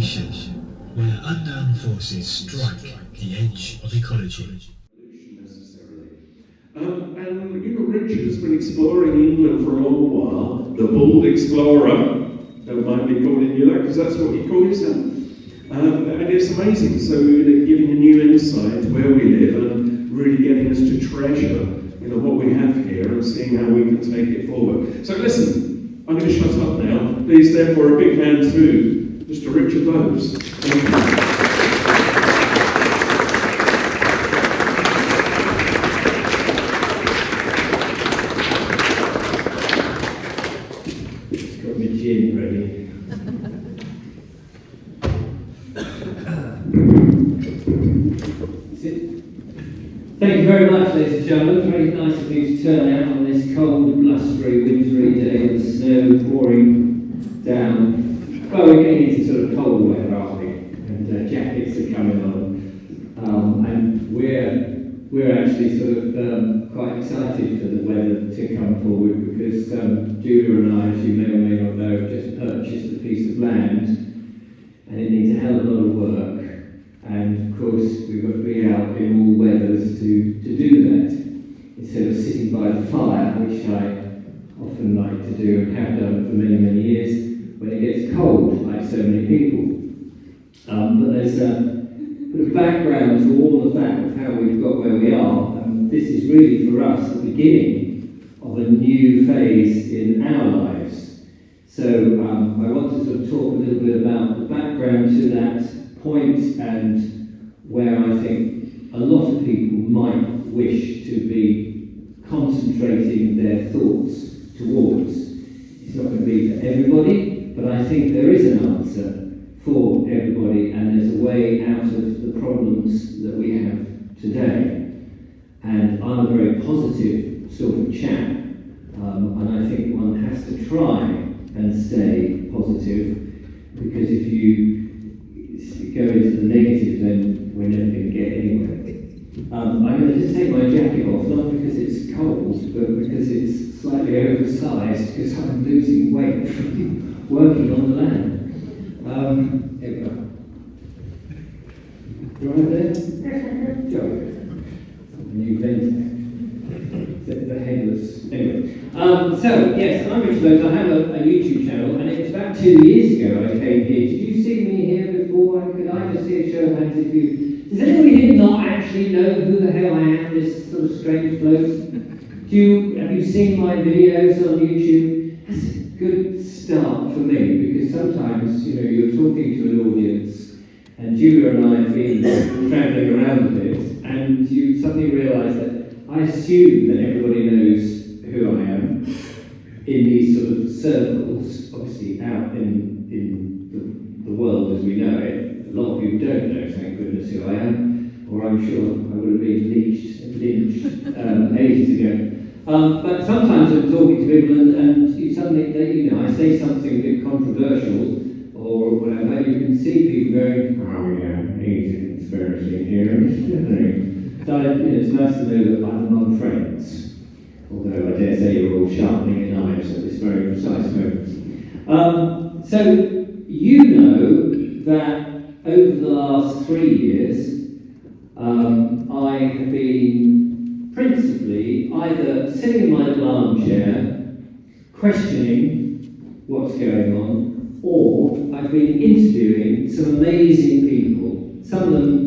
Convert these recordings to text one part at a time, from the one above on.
station where unknown forces strike the edge of ecology. And Richard has been exploring England for a long while, the bold explorer. Don't mind me calling you that, because that's what you call yourself. And it's amazing, so giving a new insight to where we live and really getting us to treasure what we have here and seeing how we can take it forward. So listen, I'm going to shut up now. Please, therefore, a big hand to Mr. Richard Bowes. Thank you. Gin ready. Thank you very much, ladies and gentlemen. Very nice of you to turn out on this cold, blustery, wintry day with the snow pouring down. Well, we're getting into sort of cold weather, aren't we? And jackets are coming on. And we're actually sort of quite excited for the weather to come forward because Julia and I, as you may or may not know, have just purchased a piece of land and it needs a hell of a lot of work. And of course, we've got to be out in all weathers to do that. Instead of sitting by the fire, which I often like to do and have done for many, many years, when it gets cold, like so many people. But there's a bit of background to all of that, of how we've got where we are. This is really for us the beginning of a new phase in our lives. So I want to sort of talk a little bit about the background to that point and where I think a lot of people might wish to be concentrating their thoughts towards. It's not going to be for everybody, but I think there is an answer for everybody and there's a way out of the problems that we have today. And I'm a very positive sort of chap, and I think one has to try and stay positive, because if you go into the negative, then we're never going to get anywhere. I'm going to just take my jacket off, not because it's cold, but because it's slightly oversized, because I'm losing weight from working on the land. Here we go. You all right there? Joe. New vent, the headless. Anyway, so yes, I'm Richard Bowes. I have a YouTube channel, and it was about 2 years ago I came here. Did you see me here before? Could I just see a show of hands if you? Does anybody here not actually know who the hell I am? This sort of strange bloke. Have you seen my videos on YouTube? That's a good start for me, because sometimes you're talking to an audience. And Julia and I have been travelling around a bit, and you suddenly realise that I assume that everybody knows who I am in these sort of circles, obviously out in the world as we know it. A lot of people don't know, thank goodness, who I am, or I'm sure I would have been lynched ages ago. But sometimes I'm talking to people and you suddenly, I say something a bit controversial, or whatever, you can see people going, oh yeah, he's a conspiracy theorist. So it's nice to know that I'm among friends, although I dare say you're all sharpening your knives at this very precise moment. So you know that over the last 3 years, I have been principally either sitting in my little armchair, questioning what's going on, or I've been interviewing some amazing people, some of them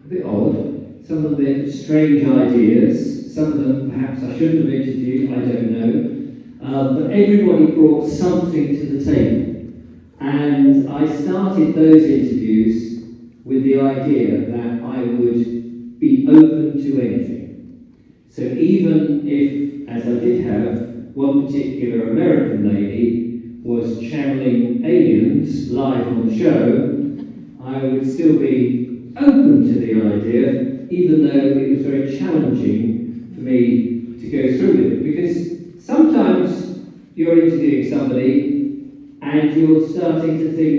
a bit odd, some of them a bit strange ideas, some of them perhaps I shouldn't have interviewed, I don't know, but everybody brought something to the table. And I started those interviews with the idea that I would be open to anything. So even if, as I did have, one particular American lady was channeling aliens live on the show, I would still be open to the idea, even though it was very challenging for me to go through with it. Because sometimes you're interviewing somebody and you're starting to think,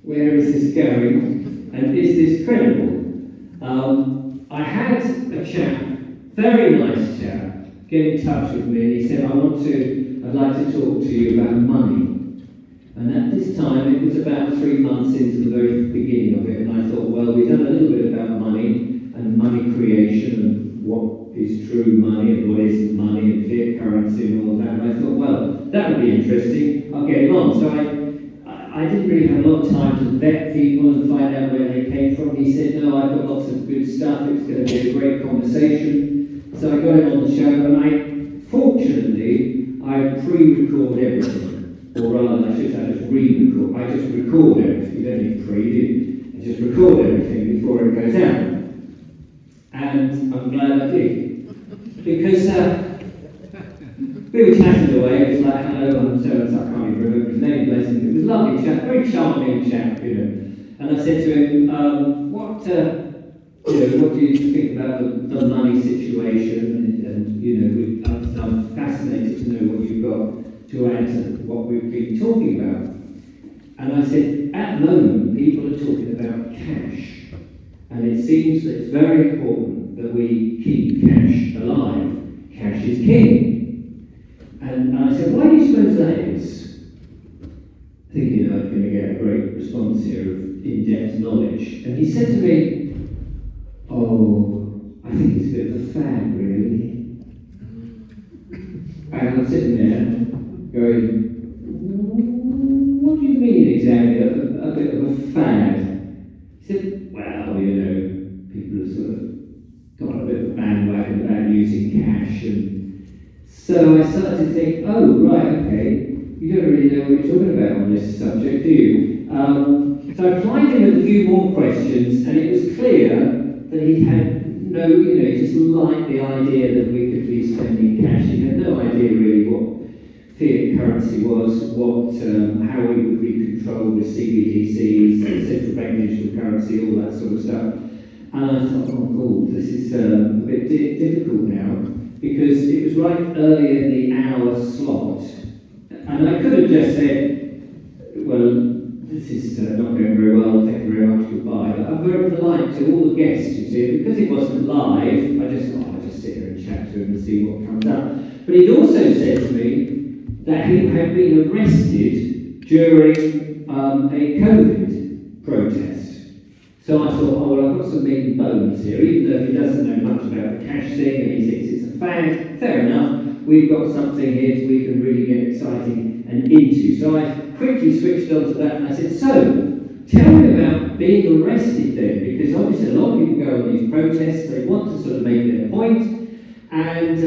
where is this going? And is this credible? I had a chap, very nice chap, get in touch with me and he said, I'd like to talk to you about money. And at this time, it was about 3 months into the very beginning of it, and I thought, well, we've done a little bit about money and money creation and what is true money and what isn't money and fiat currency and all that. And I thought, well, that would be interesting. I'll get him on. So I didn't really have a lot of time to vet people and find out where they came from. He said, no, I've got lots of good stuff. It's going to be a great conversation. So I got him on the show, and fortunately, I pre-record everything. Or rather, I should say, I just re-record. I just record everything. You don't need pre, I just record everything before it goes out. And I'm glad I did. Because we were chatting away, it was like, hello, I'm so-and-so, I can't even remember his name, bless him. It was a lovely chap, very charming chap, you know. And I said to him, what do you think about the money situation? And you know, I'm fascinated to know what you've got to add to what we've been talking about. And I said, at the moment, people are talking about cash. And it seems that it's very important that we keep cash alive. Cash is king. And I said, why do you suppose that is? Thinking I was going to get a great response here of in-depth knowledge. And he said to me, oh, I think it's a bit of a fad, really. And I'm sitting there going, what do you mean exactly, a bit of a fad? He said, well, you know, people have sort of got a bit of a bandwagon about using cash, and so I started to think, oh, right, okay, you don't really know what you're talking about on this subject, do you? So I plied him with a few more questions, and it was clear that he had no, you know, he just liked the idea that we could be spending cash. He had no idea really what fiat currency was, how we would be controlled with CBDCs, central bank digital currency, all that sort of stuff. And I thought, oh God, this is a bit difficult now, because it was right early in the hour slot. And I could have just said, well, this is not going very well, thank you very much, goodbye. But I'm very polite to all the guests, you see, because it wasn't live, I just thought I'd just sit here and chat to him and see what comes up. But he'd also said to me that he had been arrested during a COVID protest. So I thought, oh, well, I've got some meat and bones here, even though he doesn't know much about the cash thing and he thinks it's a fad, fair enough, we've got something here that we can really get exciting and into. So I quickly switched on to that and I said, so, tell me about being arrested then, because obviously a lot of people go on these protests, they want to sort of make their point, and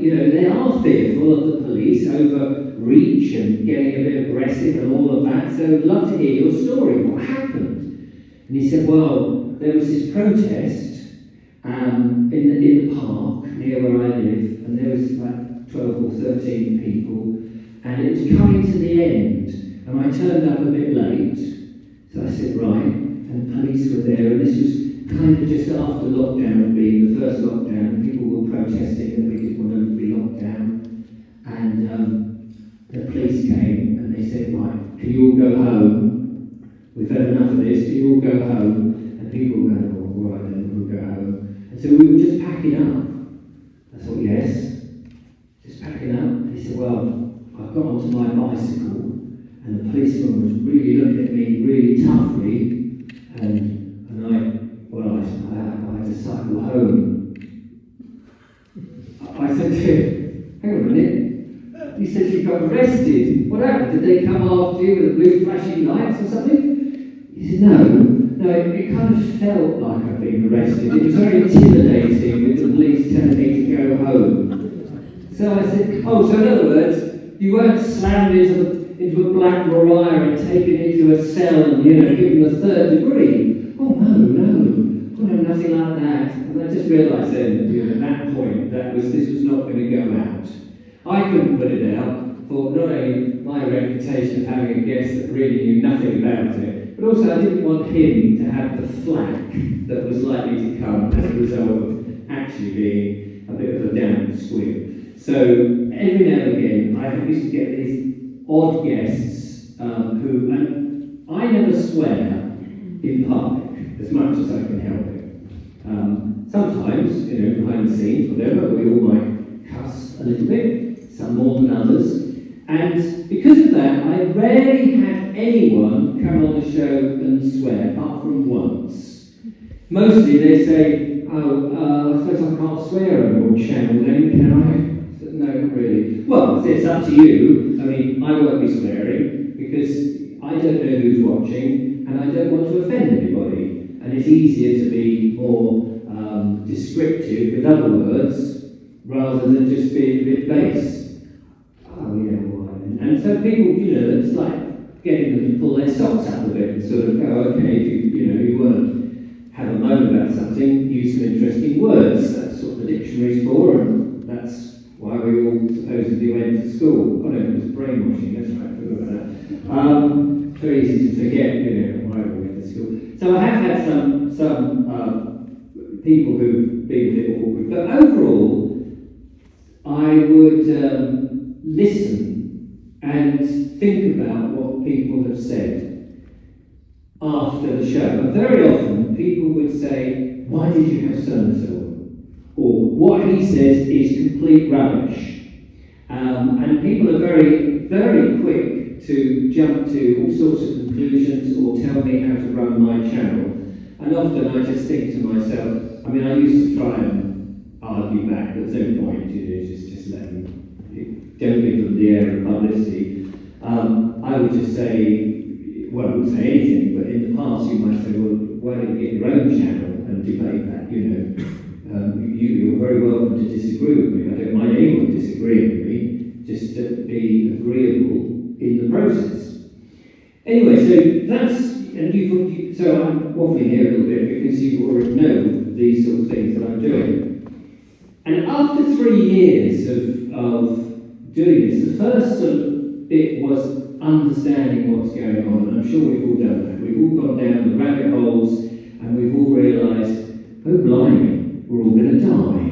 you know, they are fearful of the police overreach and getting a bit aggressive and all of that, so I'd love to hear your story, what happened? And he said, well, there was this protest in the park near where I live, and there was about 12 or 13 people, and it was coming to the end, and I turned up a bit late, so I said, right, and police were there, and this was kind of just after lockdown being the first lockdown, people were protesting that we didn't want to be locked down, and the police came, and they said, right, can you all go home? We've had enough of this, can you all go home? And people were going, oh, all right then, we'll go home. And so we were just packing up. I thought, yes, just packing up. And he said, well, I've got onto my bicycle, and the policeman was really looking at me really toughly, and I had to cycle home. I said to him, hang on a minute, you said you got arrested. What happened? Did they come after you with blue flashing lights or something? He said, no, it kind of felt like I'd been arrested. It was very intimidating with the police telling me to go home. So I said, oh, so in other words, you weren't slammed into a black Mariah and taken into a cell and, you know, given a third degree. Oh, no, nothing like that. And I just realised then, you know, at that point, this was not going to go out. I couldn't put it out for not only my reputation of having a guest that really knew nothing about it, but also I didn't want him to have the flack that was likely to come as a result of actually being a bit of a damn squib. So every now and again, I used to get these odd guests who, and I never swear in public as much as I can help it. Sometimes, you know, behind the scenes, whatever, we all might cuss a little bit, some more than others. And because of that, that, I rarely had anyone come on the show and swear, apart from once. Mostly they say, I suppose I can't swear on your channel then, can I? I said, no, not really. Well, it's up to you. I mean, I won't be swearing because I don't know who's watching and I don't want to offend anybody. And it's easier to be more descriptive with other words rather than just being a bit base. Oh, yeah, all right. And so people, it's like getting them to pull their socks up a bit and sort of go, okay, if you want to have a moan about something, use some interesting words. That's what the dictionary's for, and that's why we all supposedly went to school. Oh no, it was brainwashing, that's right, I forgot about that. Very easy to forget, why we went to school. So I have had some people who've been a bit awkward, but overall, I would listen and think about what people have said after the show. And very often, people would say, why did you have so-and-so? Or, what he says is complete rubbish. And people are very, very quick to jump to all sorts of conclusions or tell me how to run my channel. And often I just think to myself, I used to try and argue back, but there's no point, just let them, don't give them the air of publicity. I would just say, well, I wouldn't say anything, but in the past you might say, well, why don't you get your own channel and debate that, you're very welcome to disagree with me. I don't mind anyone disagreeing with me, just to be agreeable in the process. Anyway, so that's, so I'm waffling here a little bit because you already know these sort of things that I'm doing. And after 3 years of doing this, the first sort of bit was understanding what's going on, and I'm sure we've all done that. We've all gone down the rabbit holes, and we've all realised, oh blimey, we're all going to die.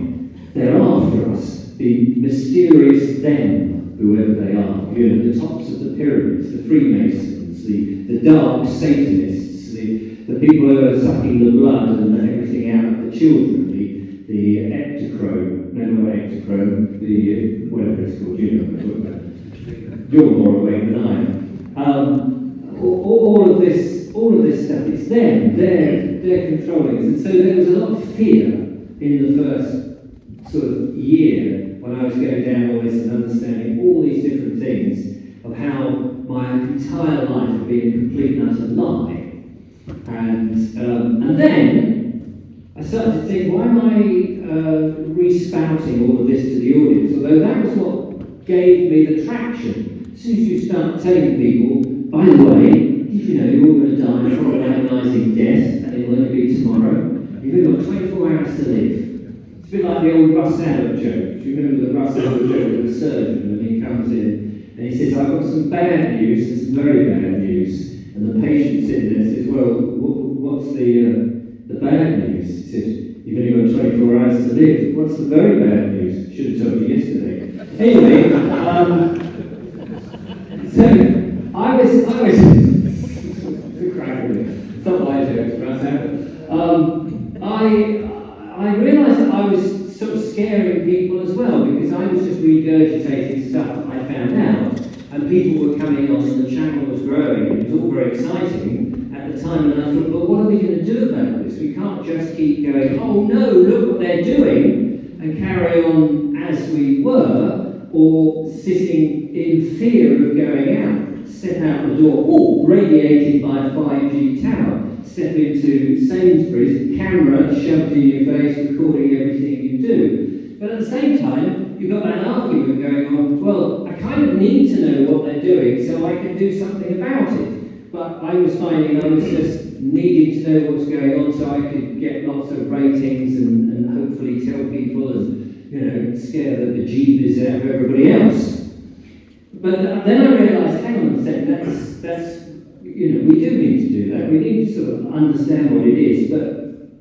They're after us, the mysterious them, whoever they are, the tops of the pyramids, the Freemasons, the dark Satanists, the people who are sucking the blood and everything out of the children, the ectochrome, not ectochrome, whatever it's called, you're more awake than I am. All of this stuff, it's them, they're controlling us. And so there was a lot of fear in the first sort of year when I was going down all this and understanding all these different things of how my entire life had been a complete and utter lie. And then I started to think, why am I respouting all of this to the audience? Although that was what gave me the traction. As soon as you start telling people, by the way, did you know you're all going to die from an agonising death and it will only be tomorrow? You've only got 24 hours to live. It's a bit like the old Russ Abbott joke. Do you remember the Russ Abbott joke with the surgeon? And he comes in and he says, I've got some bad news and some very bad news. And the patient sitting there says, well, what's the bad news? He says, you've only got 24 hours to live. What's the very bad news? Should have told you yesterday. Anyway, so I was it's not my jokes, Russ Abbott. I realised that I was sort of scaring people as well, because I was just regurgitating stuff that I found out, and people were coming on and the channel was growing, and it was all very exciting at the time, and I thought, well, what are we going to do about this? We can't just keep going, oh no, look what they're doing, and carry on as we were, or sitting in fear of going out, step out the door, radiated by a 5G tower, step into Sainsbury's, camera shoved in your face, recording everything you do. But at the same time, you've got that argument going on, well, I kind of need to know what they're doing so I can do something about it. But I was finding I was just needing to know what's going on so I could get lots of ratings and hopefully tell people and, scare the bejeebers out of everybody else. But then I realised, hang on a second, that's we do need to do that. We need to sort of understand what it is, but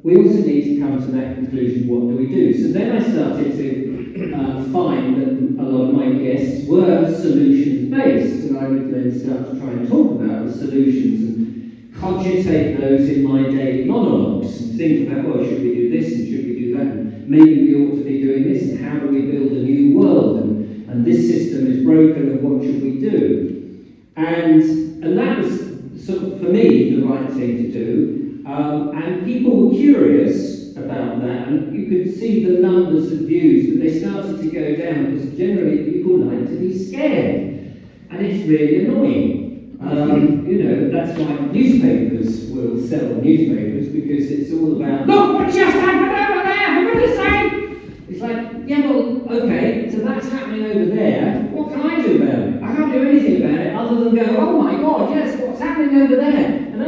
we also need to come to that conclusion, what do we do? So then I started to find that a lot of my guests were solutions-based, and I would then start to try and talk about the solutions and cogitate those in my daily monologues and think about, well, should we do this and should we do that, and maybe we ought to be doing this, and how do we build a new world, and this system is broken, and what should we do? And that was sort of, for me, the right thing to do. And people were curious about that, and you could see the numbers of views, but they started to go down because generally people like to be scared, and it's really annoying. You know, that's why newspapers will sell newspapers, because it's all about, look what just happened over there, for goodness sake! It's like, yeah, well, okay, so that's happening over there, what can I do about it? I can't do anything about it other than go, oh my God, yes, what's happening over there? And I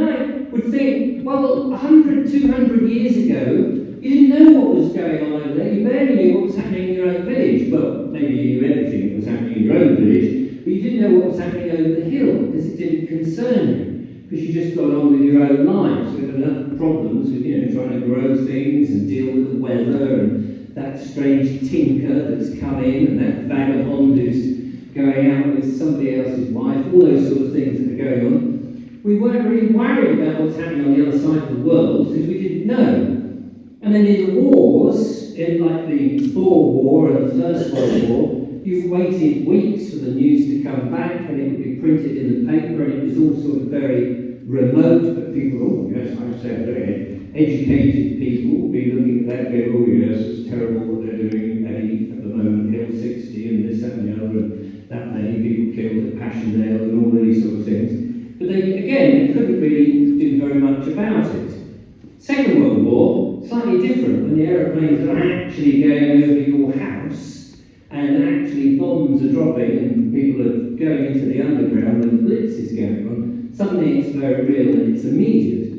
would think, well, 100, 200 years ago, you didn't know what was going on over there, you barely knew what was happening in your own village. Well, maybe you knew everything that was happening in your own village, but you didn't know what was happening over the hill, because it didn't concern you, because you just got on with your own lives. You had enough problems with, you know, trying to grow things and deal with the weather, and that strange tinker that's come in, and that vagabond who's going out with somebody else's wife, all those sort of things that are going on. We weren't really worried about what's happening on the other side of the world, because we didn't know. And then in the wars, in like the Boer War and the First World War, you waited weeks for the news to come back, and it would be printed in the paper, and it was all sort of very remote, but people, oh yes, I said that. Educated people would be looking at that and go, oh yes, it's terrible what they're doing at the moment, Hill 60 and this, that and the other, and that many people killed at Passchendaele and all of these sort of things. But they couldn't really do very much about it. Second World War, slightly different, when the aeroplanes are actually going over your house, and actually bombs are dropping and people are going into the underground and the blitz is going on, suddenly it's very real and it's immediate.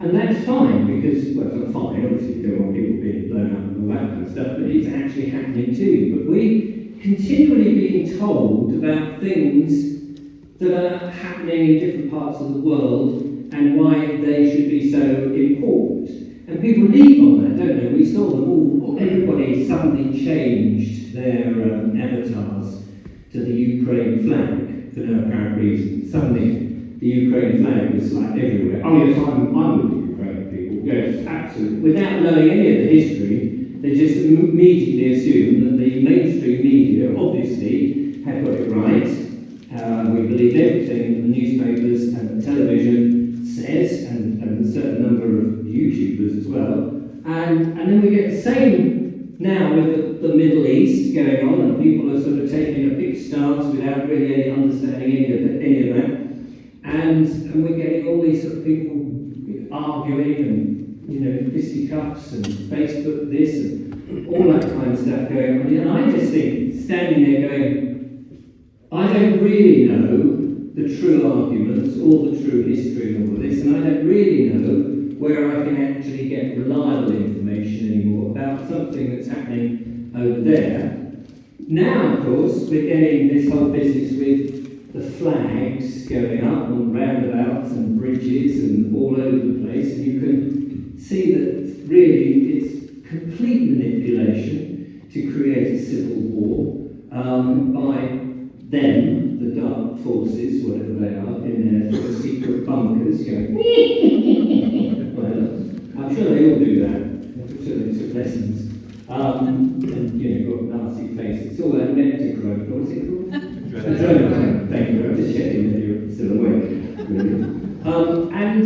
And that's fine, because, well, it's not fine, obviously you don't want people being blown up and all that kind of stuff, but it's actually happening to you. But we continually being told about things that are happening in different parts of the world and why they should be so important. And people leap on that, don't they? We saw them all, everybody suddenly changed their avatars to the Ukraine flag for no apparent reason. Suddenly, the Ukraine flag was like everywhere. Oh yes, I'm with the Ukraine people. Yes, absolutely. Without knowing any of the history, they just immediately assumed that the mainstream media obviously had got it right. We believed everything the newspapers and the television says, and a certain number of YouTubers as well. And then we get the same now with the Middle East going on, and people are sort of taking a big stance without really understanding any of that. And we're getting all these sort of people arguing and, you know, fisticuffs and Facebook this and all that kind of stuff going on. And I just think, standing there going, I don't really know the true arguments or the true history and all of this, and I don't really know where I can actually get reliable information anymore about something that's happening over there. Now, of course, we're getting this whole business with the flags going up on roundabouts and bridges and all over the place, and you can see that really it's complete manipulation to create a civil war by them, the dark forces, whatever they are, in their sort of secret bunkers going, well, I'm sure they all do that. I'm sure they took lessons. And, you know, got nasty faces. It's all that Necticrone, what was it called? Adrenaline. Thank you, I'm just checking that you're still awake. And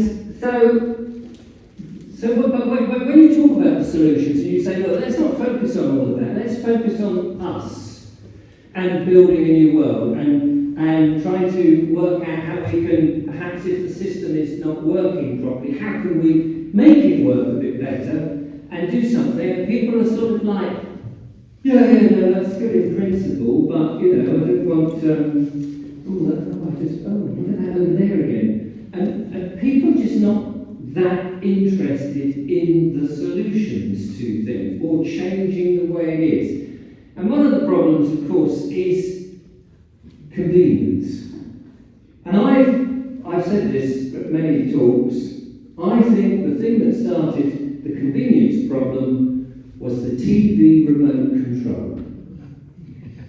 but when you talk about the solutions and you say, look, let's not focus on all of that, let's focus on us and building a new world and trying to work out how we can, perhaps if the system is not working properly, how can we make it work a bit better and do something. And people are sort of like, yeah, no, that's good in principle, but, you know, I don't want, look at that over there again. And people are just not that interested in the solutions to things or changing the way it is. And one of the problems, of course, is convenience. And I've said this at many talks, I think the thing that started the convenience problem was the TV remote control.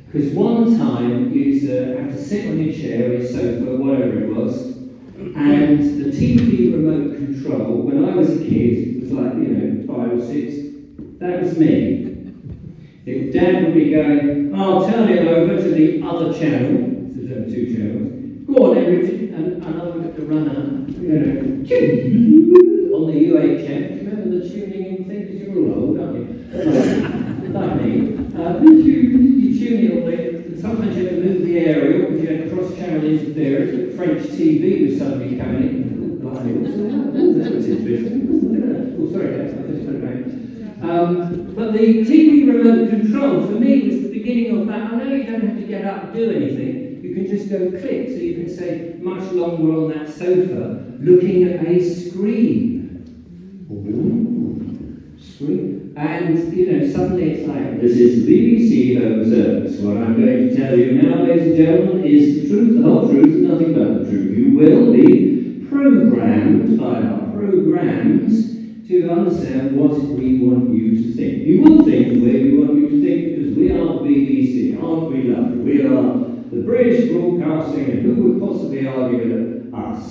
Because one time you used to have to sit on your chair or your sofa, whatever it was, and the TV remote control, when I was a kid, it was like, 5 or 6, that was me. Dad would be going, I'll turn it over to the other channel, so there are 2 channels, Go on then, Richard, and I'll get the runner, you know, on the UHF. Do you remember the tuning in thing? Because you're all old, aren't you? Like me. You tune it all in, and sometimes you have to move the aerial because you had cross-channel interference, but French TV was suddenly coming in. Oh, blimey, what's that? Oh, that was interesting. Oh, sorry, Dad, I just put it back. But the TV remote control, for me, was the beginning of that. I know you don't have to get up and do anything. You can just go click, so you can say much longer on that sofa, looking at a screen. Ooh, screen. And, you know, suddenly it's like, this is the BBC Home Service. What I'm going to tell you now, ladies and gentlemen, is the truth, the whole truth, and nothing but the truth. You will be programmed by our programs to understand what we want you to think. You will think the way we want you to think, because we are the BBC, aren't we lovely? We are the British Broadcasting, and who would possibly argue that? Us.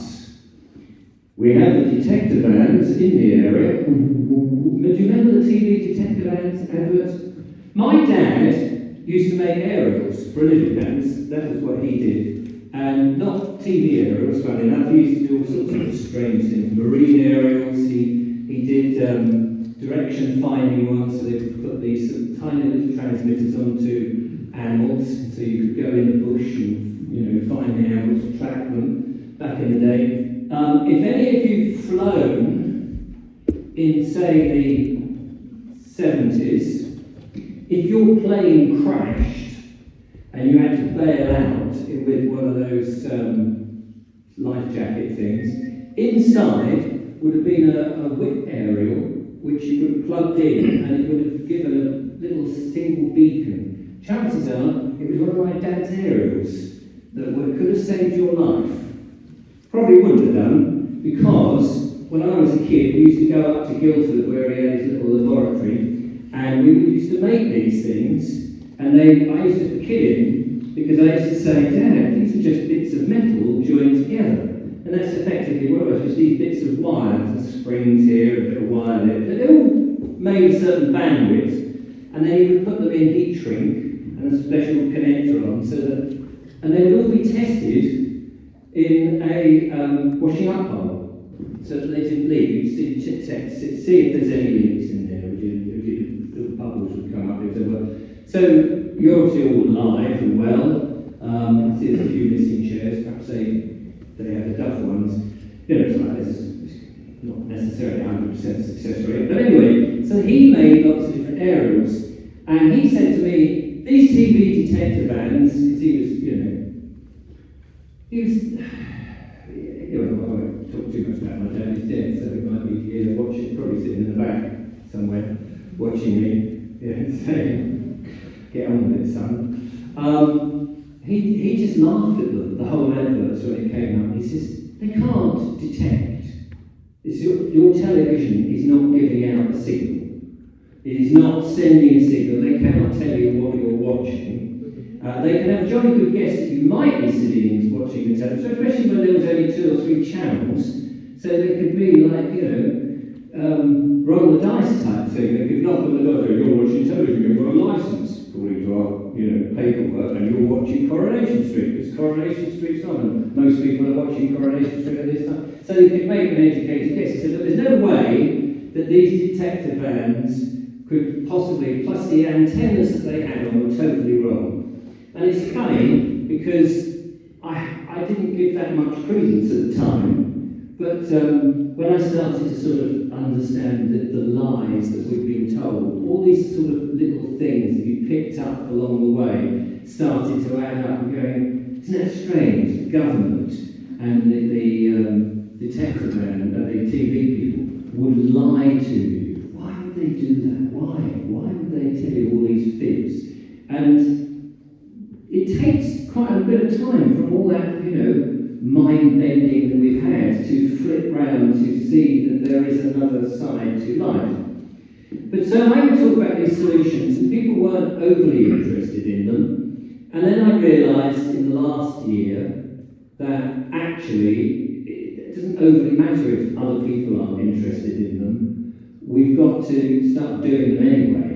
We have the detector vans in the area. Do you remember the TV detector vans adverts? My dad used to make aerials for a living. That was what he did. And not TV aerials, funny enough. He used to do all sorts of strange things. Marine aerials. He did direction finding ones, so they would put these sort of tiny little transmitters onto animals, so you could go in the bush and, you know, find the animals, track them back in the day. If any of you flown in, say, the 70s, if your plane crashed and you had to bail out with one of those life jacket things, inside would have been a whip aerial which you would have plugged in, and it would have given a little single beacon. Chances are it was one of my dad's aerials that could have saved your life. Probably wouldn't have done, because when I was a kid, we used to go up to Guildford where he had his little laboratory, and we used to make these things, and I used to kid him because I used to say, Dad, these are just bits of metal joined together. And that's effectively what it was, just these bits of wire, and springs here, a bit of wire there. They all made a certain bandwidth, and then he would put them in heat shrink and a special connector on, so that, and they would all be tested in a washing up bowl, so that they didn't leak. You'd see if there's any leaks in there, little bubbles would come up if there were. So you're obviously all alive and well. I see there's a few missing chairs, perhaps they have the Duff ones. You know, it's like this is not necessarily 100% success rate. But anyway, so he made lots of different aerials, and he said to me, these TV detector vans, because he was, you know, I won't talk too much about my dad, he's dead, so it might be here watching, probably sitting in the back somewhere, watching me, saying, get on with it, son. He just laughed at them, the whole adverts when it came up. He says, they can't detect. Your television is not giving out a signal. It is not sending a signal. They cannot tell you what you're watching. They can have a jolly good guess that you might be sitting and watching the television, especially when there was only 2 or 3 channels. So they could be like, you know, roll the dice type thing. They could knock on the door, you're watching television, you've got a license, according to our, you know, paperwork, and you're watching Coronation Street, because Coronation Street's on, and most people are watching Coronation Street at this time. So you could make an educated guess. He said, there's no way that these detector vans could possibly, plus the antennas that they had on were totally wrong. And it's funny, because I didn't give that much credence at the time, but when I started to sort of understand the lies that we'd been told, all these sort of little things that you picked up along the way started to add up and going, isn't that strange? The government and the detector man, the TV people would lie to you. Why would they do that? Why? Why would they tell you all these fibs? And it takes quite a bit of time from all that, you know, mind-bending that we've had to flip round to see that there is another side to life. But so I would talk about these solutions, and people weren't overly interested in them. And then I realised in the last year that actually it doesn't overly matter if other people aren't interested in them. We've got to start doing them anyway.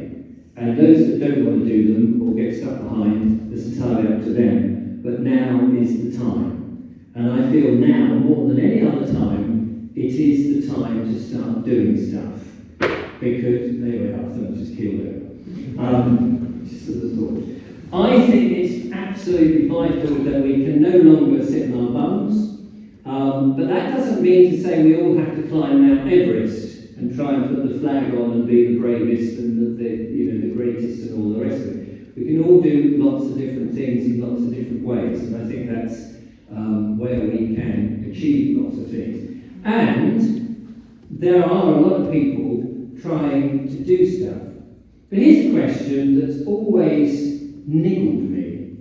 And those that don't want to do them or get stuck behind, it's entirely up to them. But now is the time. And I feel now, more than any other time, it is the time to start doing stuff. Because, there we are, someone just killed it. Just as a thought. I think it's absolutely vital that we can no longer sit on our bums. But that doesn't mean to say we all have to climb Mount Everest and try and put the flag on and be the bravest and the greatest and all the rest of it. We can all do lots of different things in lots of different ways, and I think that's where we can achieve lots of things. And there are a lot of people trying to do stuff. But here's a question that's always niggled me.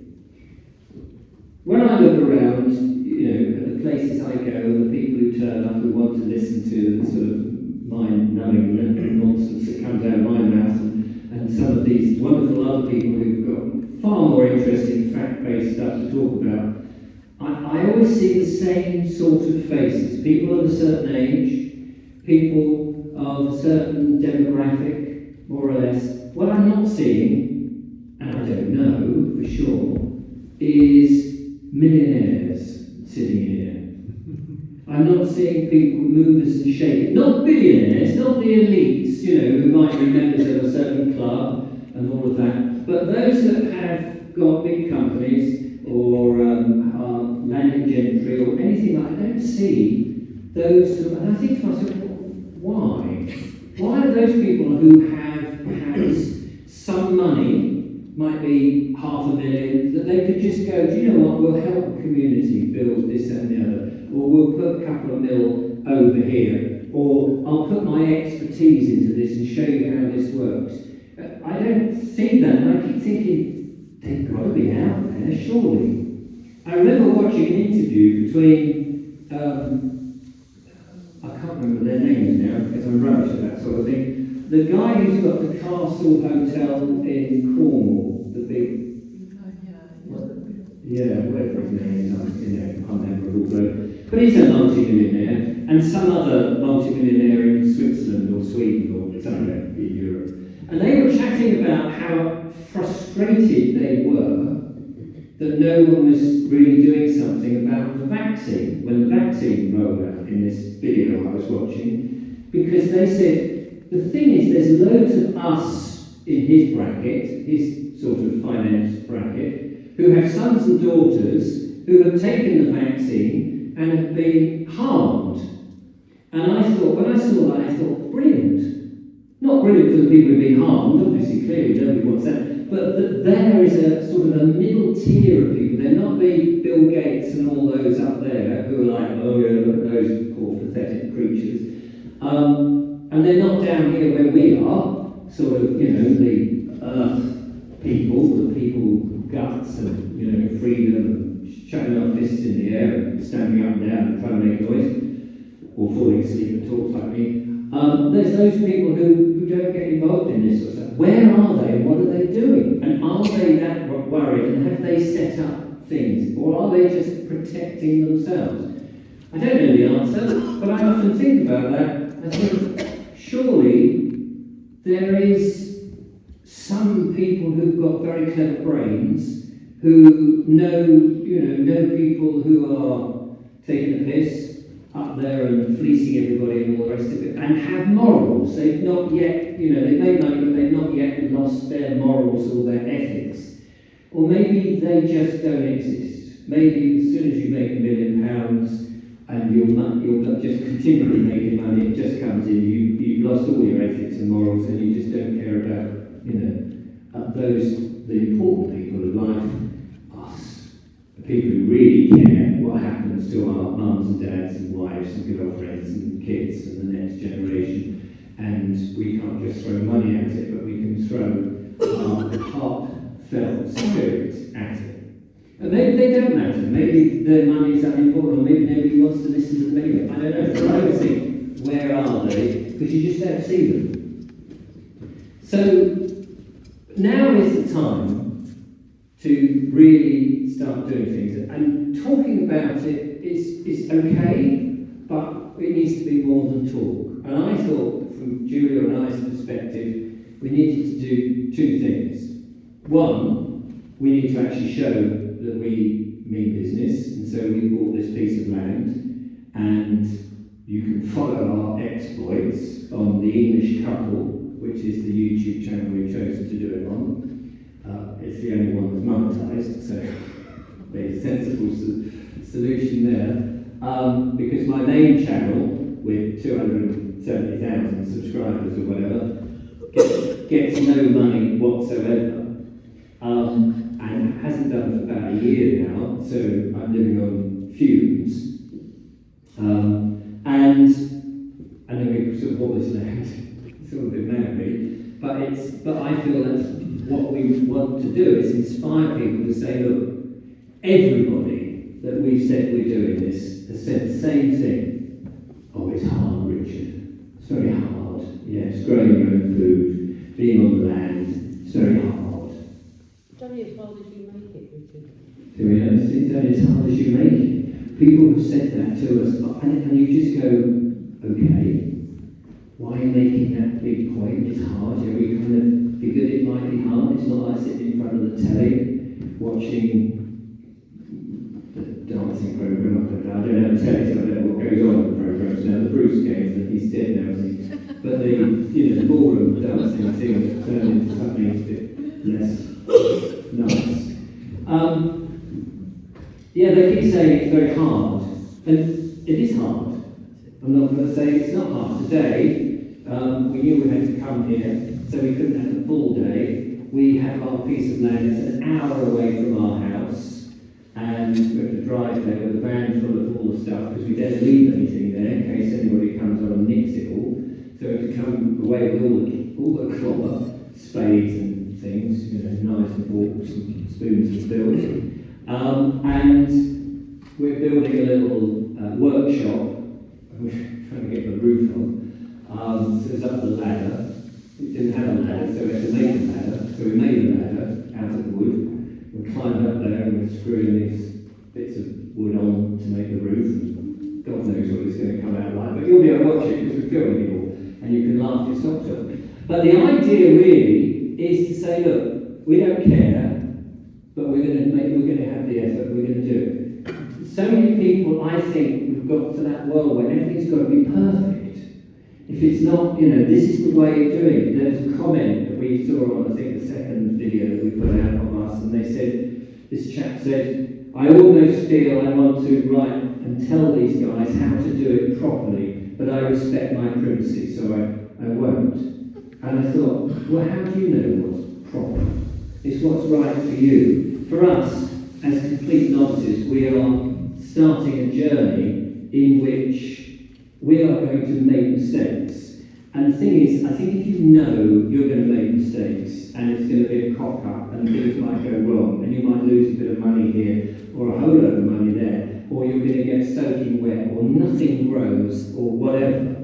When I look around, at the places I go and the people who turn up who want to listen to the sort of mind-numbing nonsense that comes out of my mouth, and some of these wonderful other people who've got far more interesting fact-based stuff to talk about, I always see the same sort of faces. People of a certain age, people of a certain demographic, more or less. What I'm not seeing, and I don't know for sure, is millionaires sitting here. I'm not seeing people movers and shakers, not billionaires, not the elites, who might be members of a certain club and all of that, but those that have got big companies or are landed gentry or anything like that. I don't see those, and I think to myself, why? Why are those people who have perhaps some money, might be $500,000, that they could just go, do you know what, we'll help the community build this and the other, or we'll put a couple of mil over here, or I'll put my expertise into this and show you how this works. I don't see that, and I keep thinking, they've got to be out there, surely. I remember watching an interview between, I can't remember their names now, because I'm rubbish at that sort of thing. The guy who's got the Castle Hotel in Cornwall, the big, whatever his name is, unmemorable bloke. But he's a multi-millionaire, and some other multi-millionaire in Switzerland or Sweden or somewhere in Europe. And they were chatting about how frustrated they were that no one was really doing something about the vaccine, when the vaccine rolled out in this video I was watching, because they said, the thing is, there's loads of us in his bracket, his sort of finance bracket, who have sons and daughters who have taken the vaccine and have been harmed. And I thought, when I saw that, I thought, brilliant. Not brilliant for the people who've been harmed, obviously, clearly nobody wants that, but that there is a sort of a middle tier of people. They're not the Bill Gates and all those up there who are like, oh yeah, look at those poor pathetic creatures. And they're not down here where we are, sort of, the earth people, the people guts and, freedom, and shutting our fists in the air and standing up and down and trying to make noise, or falling asleep and talk like me. There's those people who don't get involved in this sort of stuff. Where are they and what are they doing? And are they that worried and have they set up things? Or are they just protecting themselves? I don't know the answer, but I often think about that. I think, surely there is some people who've got very clever brains who know people who are taking the piss up there and fleecing everybody and all the rest of it, and have morals. They've not yet, they've made money, but they've not yet lost their morals or their ethics. Or maybe they just don't exist. Maybe as soon as you make £1 million and you're just continually making money, it just comes in, you've lost all your ethics and morals, and you just don't care about, the important people of life, us, the people who really care what happens to our mums and dads and wives and girlfriends and kids and the next generation. And we can't just throw money at it, but we can throw our heartfelt spirit at it. And maybe they don't matter. Maybe their money is unimportant, or maybe nobody wants to listen to them anyway. I don't know. But I always think, where are they? Because you just don't see them. So now is the time to really start doing things. And talking about it is okay, but it needs to be more than talk. And I thought, from Julia and I's perspective, we needed to do two things. One, we need to actually show that we mean business, and so we bought this piece of land, and you can follow our exploits on the English Couple, which is the YouTube channel we've chosen to do it on. It's the only one that's monetized, so very sensible solution there. Because my main channel, with 270,000 subscribers or whatever, gets no money whatsoever. And hasn't done for about a year now, so I'm living on fumes. And then we sort of bought this land. It's all a bit mad, really. But I feel that's what we want to do, is inspire people to say, look, everybody that we've said we're doing this has said the same thing. Oh, it's hard, Richard. It's very hard. Yes, growing your own food, being on the land, it's very hard. It's only as hard as you make it, Richard. So we don't think that as hard as you make it. People have said that to us, and you just go, okay, why are you making that big point? It's hard. Yeah, we kind of figured it might be hard. It's not like sitting in front of the telly watching the dancing programme. I don't have a telly, so I don't know what goes on in the programmes now. The Bruce games, and he's dead now, isn't he? But the ballroom dancing thing turned into something a bit less nice. Yeah, they keep saying it's very hard, and it is hard. I'm not going to say it's not hard. Today, we knew we had to come here, so we couldn't have a full day. We have our piece of land that's an hour away from our house, and we have to drive there with a van full of all the stuff, because we don't leave anything there in case anybody comes on and nicks it all. So we have to come away with all the clobber, spades and things, knives and forks and spoons and spills. And we're building a little workshop. We're trying to get the roof on. So it's up the ladder. We didn't have a ladder, so we had to make a ladder. So we made a ladder out of wood. We climbed up there and we're screwing these bits of wood on to make the roof. And God knows what it's going to come out like. But you'll be able to watch it because we're filming it all. And you can laugh your socks off. But the idea really is to say, look, we don't care, but we're going to have the effort, we're going to do it. So many people, I think, we've got to that world where everything's got to be perfect. If it's not, this is the way of doing it. There was a comment that we saw on, I think, the second video that we put out of us, and they said, this chap said, I almost feel I want to write and tell these guys how to do it properly, but I respect my privacy, so I won't. And I thought, well, how do you know what's proper? It's what's right for you. For us, as complete novices, we are starting a journey in which we are going to make mistakes. And the thing is, I think if you know you're going to make mistakes, and it's going to be a cock-up, and things might go wrong, and you might lose a bit of money here, or a whole load of money there, or you're going to get soaking wet, or nothing grows, or whatever.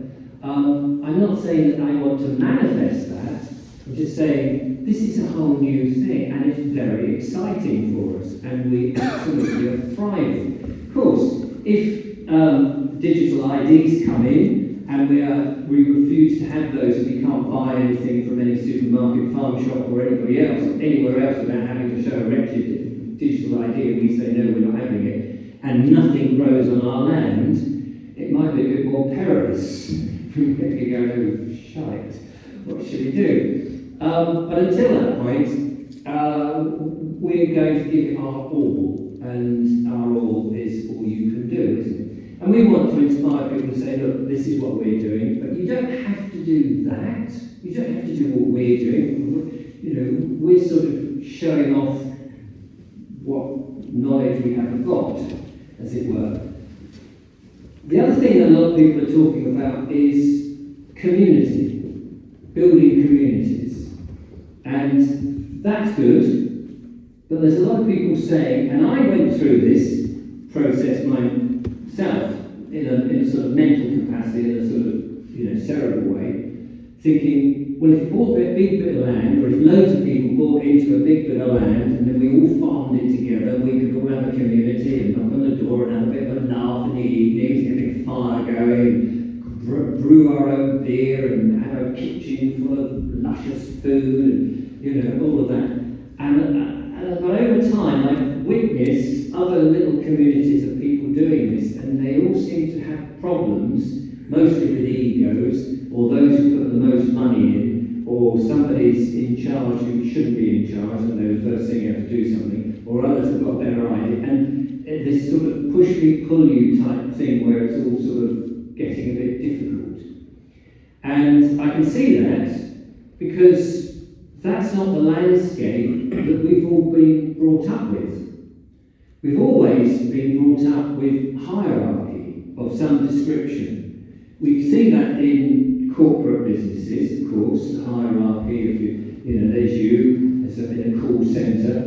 I'm not saying that I want to manifest that. I'm just saying this is a whole new thing, and it's very exciting for us, and we absolutely are thriving. Of course, if digital IDs come in, and we refuse to have those, and we can't buy anything from any supermarket, farm shop, or anybody else, anywhere else, without having to show a wretched digital ID, and we say no, we're not having it, and nothing grows on our land, it might be a bit more perilous. We go, oh, shite, what should we do? But until that point, we're going to give it our all, and our all is all you can do, isn't it? And we want to inspire people to say, look, this is what we're doing, but you don't have to do that. You don't have to do what we're doing. We're sort of showing off what knowledge we haven't got, as it were. The other thing that a lot of people are talking about is community, building communities. And that's good, but there's a lot of people saying, and I went through this process myself in a sort of mental capacity, in a sort of cerebral way, thinking, well, if you bought a big bit of land, or if loads of people bought into a big bit of land, and then we all farmed it together, we could all have a community and knock on the door and have a bit of a laugh in the evenings, get a big fire going, brew our own beer and have a kitchen full of luscious food and all of that. But over time, witnessed other little communities of people doing this, and they all seem to have problems, mostly with egos, or those who put the most money in, or somebody's in charge who shouldn't be in charge, and they're the first thing you have to do something, or others have got a better idea, and this sort of push me, pull you type thing where it's all sort of getting a bit difficult. And I can see that because that's not the landscape that we've all been brought up with. We've always been brought up with hierarchy of some description. We see that in corporate businesses, of course, the hierarchy of there's you, there's in a call centre,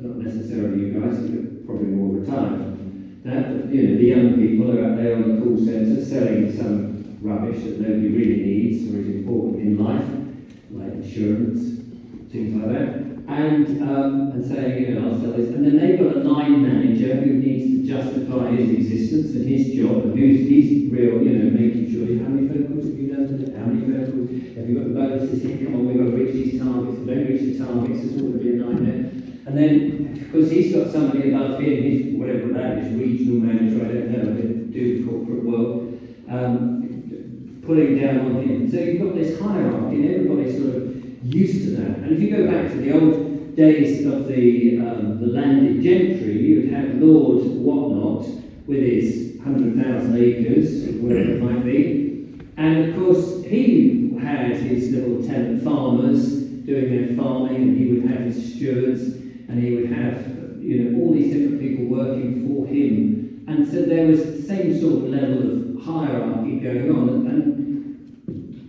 not necessarily you guys, you're probably more retired from that, but the young people are out there on the call centre selling some rubbish that nobody really needs or is important in life, like insurance, things like that. And saying, I'll sell this. And then they've got a line manager who needs to justify his existence and his job, and he's real, making sure, how many phone calls have you done today? How many phone calls? Have you got the bonuses here? Come on, we've got to reach these targets. If we don't reach the targets, it's all going to be a nightmare. And then, because he's got somebody above him, he's whatever that is, regional manager, I don't know, I didn't do the corporate world, pulling down on him. So you've got this hierarchy, and everybody's sort of used to that. And if you go back to the old days of the landed gentry, you'd have Lord Whatnot with his 100,000 acres, whatever it might be. And of course, he had his little tenant farmers doing their farming, and he would have his stewards, and he would have all these different people working for him. And so there was the same sort of level of hierarchy going on. And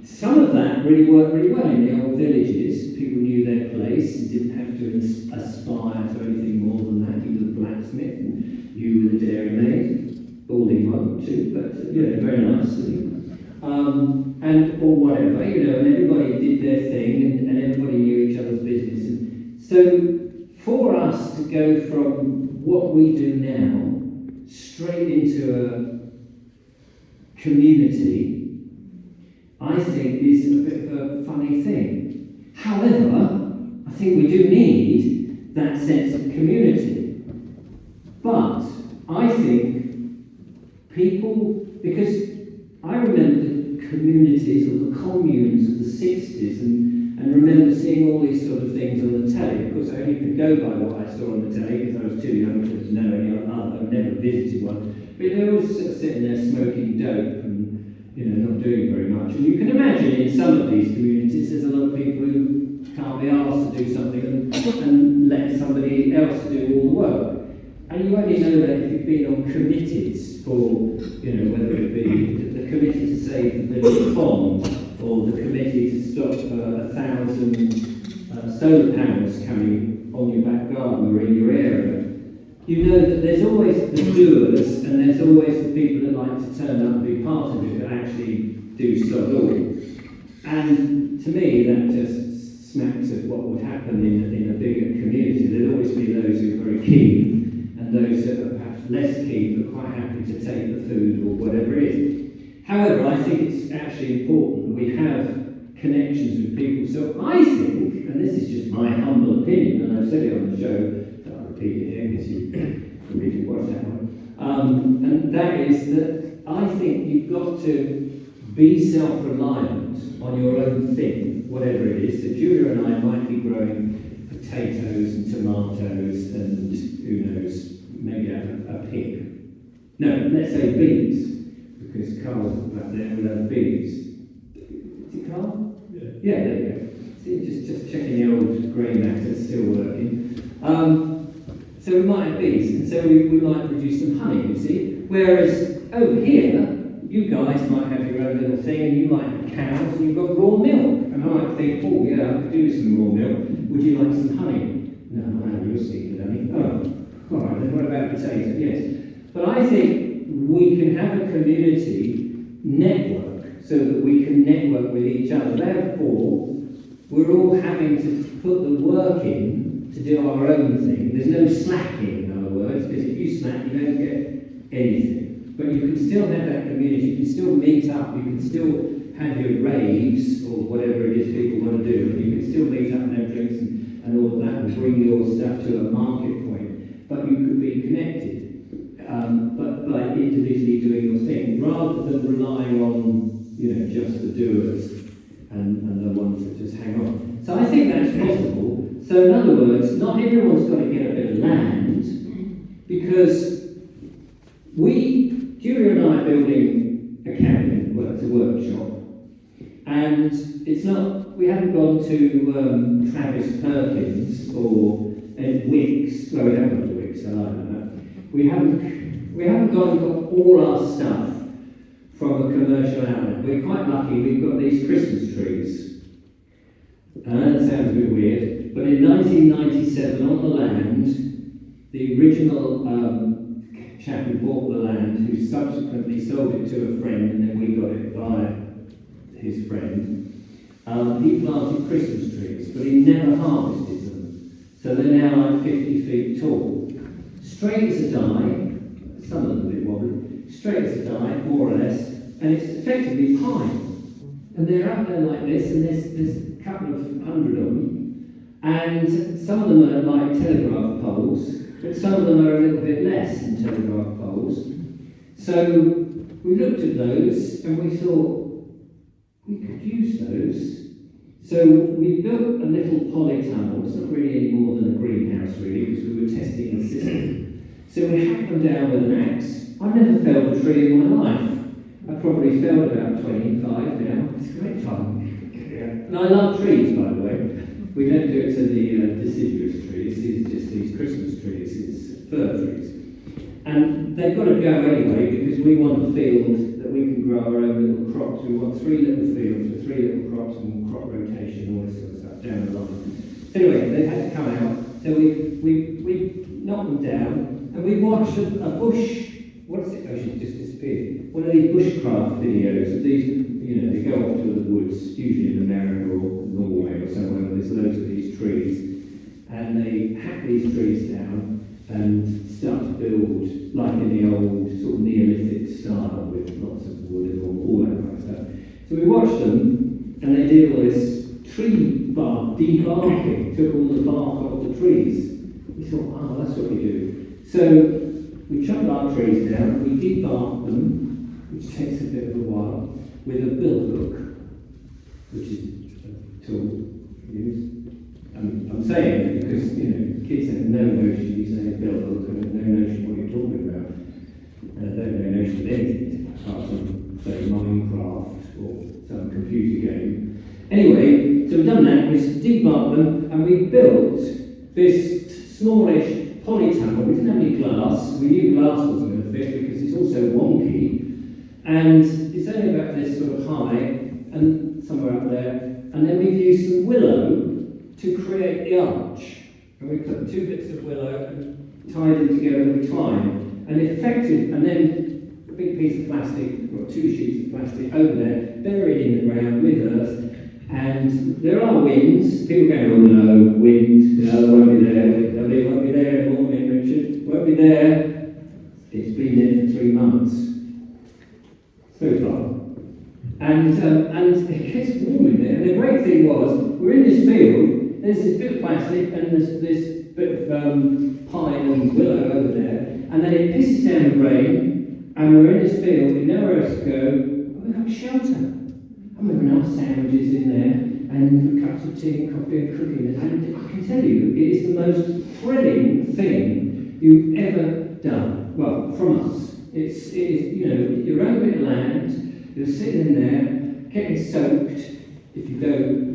some of that really worked really well in the old villages. People knew their place and didn't have to aspire to anything more than that. You were the blacksmith, and you were the dairymaid, balding one too, but very nicely. And or whatever, and everybody did their thing, and everybody knew each other's business. And so for us to go from what we do now straight into a community, I think is a bit of a funny thing. However, I think we do need that sense of community. But I think people, because I remember the communities or the communes of the 60s and remember seeing all these sort of things on the telly. Of course, I only could go by what I saw on the telly because I was too young to know any other. I've never visited one. But they were sort of sitting there smoking dope and not doing very much. And you can imagine in some of these communities there's a lot of people who can't be asked to do something and let somebody else do all the work. And you only know that if you've been on committees for, whether it be the committee to save the village pond or the committee to stop 1,000 solar panels coming on your back garden or in your area. You know that there's always the doers and there's always the people that like to turn up and be part of it that actually do sod all. And to me, that just smacks of what would happen in a bigger community. There'd always be those who are very keen and those that are perhaps less keen but quite happy to take the food or whatever it is. However, I think it's actually important that we have connections with people. So I think, and this is just my humble opinion, and I've said it on the show, so I'll repeat it here because you can really watch that one, and that is that I think you've got to be self-reliant on your own thing, whatever it is. So Julia and I might be growing potatoes and tomatoes and, who knows, maybe a pig. No, let's say bees, because Carl's back there with those bees. Is it Carl? Yeah, there you go. See, just checking the old grey matter's still working. So we might have bees, and so we might produce some honey, you see. Whereas over here, you guys might have your own little thing, and you might have cows, and you've got raw milk. And I might think, oh yeah, I could do with some raw milk. Would you like some honey? No, I know you're secret honey. Oh, all right, then what about potato? Yes. But I think we can have a community network so that we can network with each other. Therefore, we're all having to put the work in to do our own thing. There's no slacking, in other words, because if you slack, you don't get anything. But you can still have that community, you can still meet up, you can still have your raves, or whatever it is people want to do, and you can still meet up and have drinks and all of that, and bring your stuff to a market point. But you think that's possible. So in other words, not everyone's got to get a bit of land, because Julia and I are building a cabin, well, it's a workshop, and it's not, we haven't gone to Travis Perkins or Wicks, well, we haven't gone to Wicks, I like that. We haven't gone and got all our stuff from a commercial outlet. We're quite lucky, we've got these Christmas trees. That sounds a bit weird, but in 1997 on the land, the original chap who bought the land, who subsequently sold it to a friend, and then we got it via his friend, he planted Christmas trees, but he never harvested them. So they're now like 50 feet tall. Straight as a die, some of them a bit wobbly, straight as a die, more or less, and it's effectively pine. And they're up there like this, and there's a couple of hundred of them, and some of them are like telegraph poles, but some of them are a little bit less than telegraph poles. So we looked at those, and we thought, we could use those. So we built a little polytunnel. It's not really any more than a greenhouse, really, because we were testing the system. So we hacked them down with an axe. I've never felled a tree in my life. I've probably felled about 25 now. It's great fun. And I love trees, by the way. We don't do it to the deciduous trees. These are just these Christmas trees. It's fir trees. And they've got to go anyway, because we want a field that we can grow our own little crops. We want 3 little fields with 3 little crops and crop rotation, all this sort of stuff down the line. Anyway, they had to come out, so we knocked them down, and we watched a bush. What is it? Oh, she's just disappeared. One of these bushcraft videos of these, they go off to the woods, usually in America or Norway or somewhere where there's loads of these trees, and they hack these trees down and start to build like in the old sort of Neolithic style with lots of wood and all that kind of stuff. So we watched them, and they did all this tree bark debarking, took all the bark off the trees. We thought, oh, that's what we do. So we chopped our trees down, we debarked them, which takes a bit of a while, with a billhook, which is a tool used. I'm saying it because, kids have no notion you say billhook and have no notion what you're talking about. And they have no notion of anything, apart from, say, Minecraft or some computer game. Anyway, so we've done that, we debarked them, and we built this smallish polytunnel. We didn't have any glass. We knew glass wasn't going to fit because it's also wonky, and it's only about this sort of high, and somewhere up there. And then we've used some willow to create the arch, and we put 2 bits of willow and tied them together with twine, and then a big piece of plastic, or 2 sheets of plastic over there, buried in the ground with earth. And there are winds. People go, oh no, wind, no, won't be there. Nobody won't be there in the morning, Richard. Won't be there. It's been there for 3 months. So far. And it gets warm in there. And the great thing was, we're in this field, there's this bit of plastic and there's this bit of pine and willow over there. And then it pisses down the rain, and we're in this field with nowhere else to go, and we've got shelter. And we've got our sandwiches in there, and cups of tea and coffee and cooking. And I can tell you, it is the most thrilling thing you've ever done. Well, from us. It is, your own bit of land, you're sitting in there, getting soaked, if you go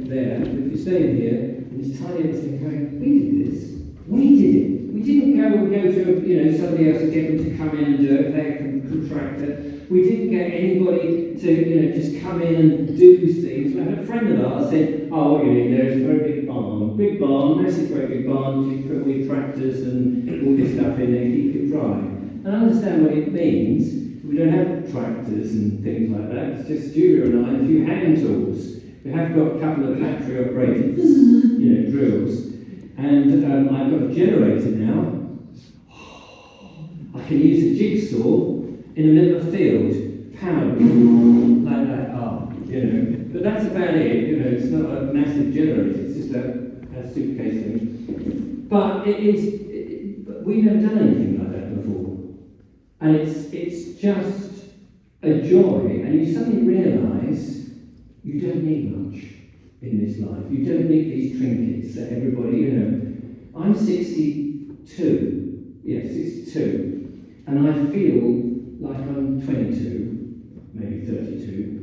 there, but if you're staying here, and this tiny little thing going, we did this. We did it. We didn't go to, somebody else to get them to come in and do it, pay a contractor. We didn't get anybody to, just come in and do things. We had a friend of ours said, oh, what you need there is a very big barn, massive great big barn, you put all your tractors and all this stuff in there, keep it dry. And I understand what it means. We don't have tractors and things like that. It's just Julia and I and a few hand tools. We have got a couple of factory operated, drills. And I've got a generator now. I can use a jigsaw in the middle of a field, powered like that. But that's about it. It's not a massive generator. It's just a suitcase thing. But we've never done anything like that before, and it's just a joy. And you suddenly realise you don't need much. in this life. You don't need these trinkets that everybody, you know. I'm 62, yeah, 62, and I feel like I'm 22, maybe 32.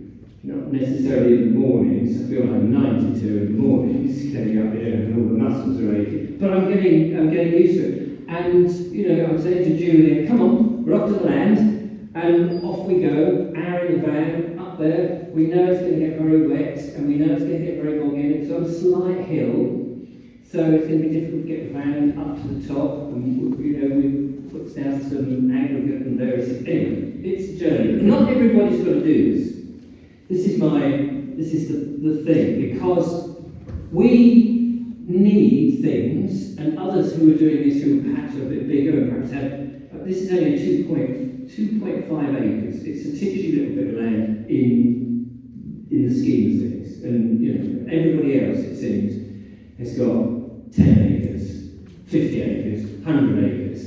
Not necessarily in the mornings. I feel like I'm 92 in the mornings, getting up here and all the muscles are aching. But I'm getting used to it. And you know, I'm saying to Julia, come on, we're off to the land, and off we go. Hour in the van, up there. We know it's going to get very wet, and we know it's going to get very boggy, and it's on a slight hill, so it's going to be difficult to get the van up to the top. And you know, we put down some aggregate and various. Anyway, it's a journey. Not everybody's got to do this. This is the thing, because we need things, and others who are doing this who perhaps are a bit bigger and perhaps have, this is only 2.5 acres. It's a titchy little bit of land in the scheme of things. And you know, everybody else, it seems, has got 10 acres, 50 acres, 100 acres.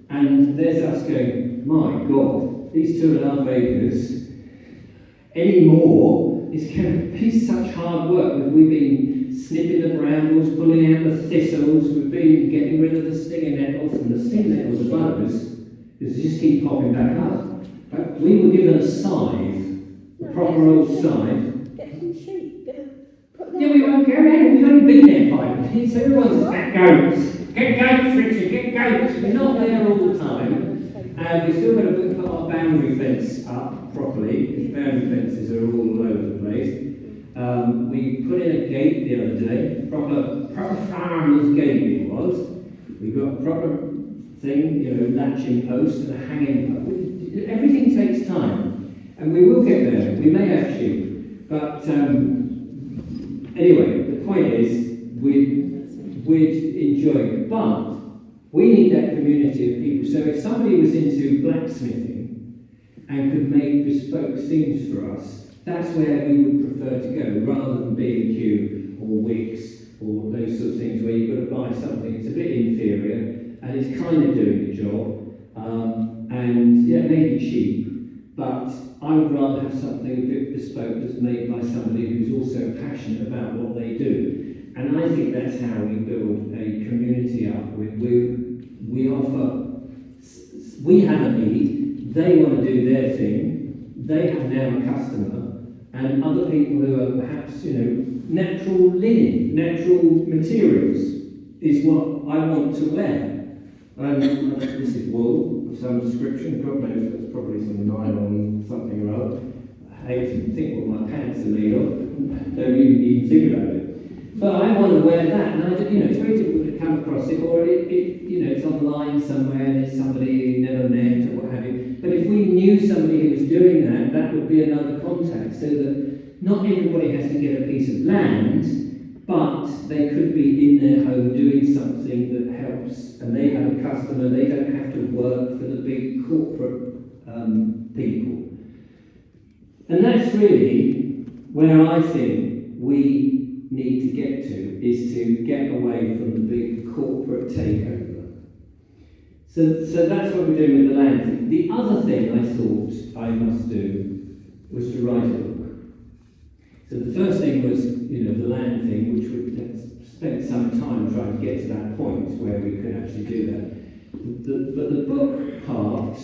And there's us going, my God, these 2.5 acres, any more is going to be such hard work. We've been snipping the brambles, pulling out the thistles, we've been getting rid of the stinging nettles, and the stinging nettles above us because they just keep popping back up. We were given a scythe, a proper old scythe. Get some sheep. Yeah, we won't go around, we've only been there 5 minutes, everyone's get goats. Get goats, Richard, get goats. We're not there all the time. And we've still got to put our boundary fence up properly. The boundary fences are all over the place. We put in a gate the other day, proper farmer's gate it was. We've got a proper thing, you know, latching post and a hanging post. Everything takes time, and we will get there. We may have sheep, but anyway, the point is we'd enjoy it, but we need that community of people. So if somebody was into blacksmithing and could make bespoke things for us, that's where we would prefer to go, rather than B&Q or Wickes or those sort of things where you've got to buy something that's a bit inferior and it's kind of doing the job. And yeah, maybe cheap, but I would rather have something a bit bespoke that's made by somebody who's also passionate about what they do. And I think that's how we build a community up. We offer, we have a need, they want to do their thing, they have now a customer, and other people who are perhaps, you know, natural linen, natural materials is what I want to wear. This is wool of some description, God knows that's probably some nylon something or other. I hate to think what my pants are made of, don't even think about it. But I want to wear that, and you know, it's very difficult to come across it, or it you know, it's online somewhere and it's somebody you never met or what have you. But if we knew somebody who was doing that, that would be another contact, so that not everybody has to get a piece of land, but they could be in their home doing something that helps, and they have a customer, they don't have to work for the big corporate people. And that's really where I think we need to get to, is to get away from the big corporate takeover. So that's what we're doing with the land thing. The other thing I thought I must do was to write a book. So the first thing was, you know, the land thing, which we spent some time trying to get to that point where we could actually do that. But the book part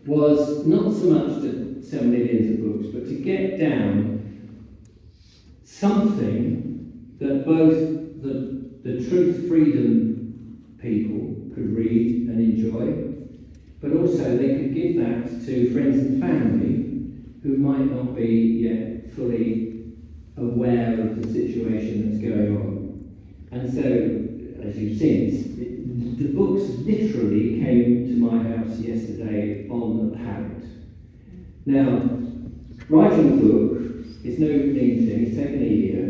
was not so much to sell millions of books, but to get down something that both the truth freedom people could read and enjoy, but also they could give that to friends and family who might not be yet fully aware of the situation that's going on. And so, as you've seen, the books literally came to my house yesterday on a pallet. Now, writing a book is no mean thing, it's taken a year,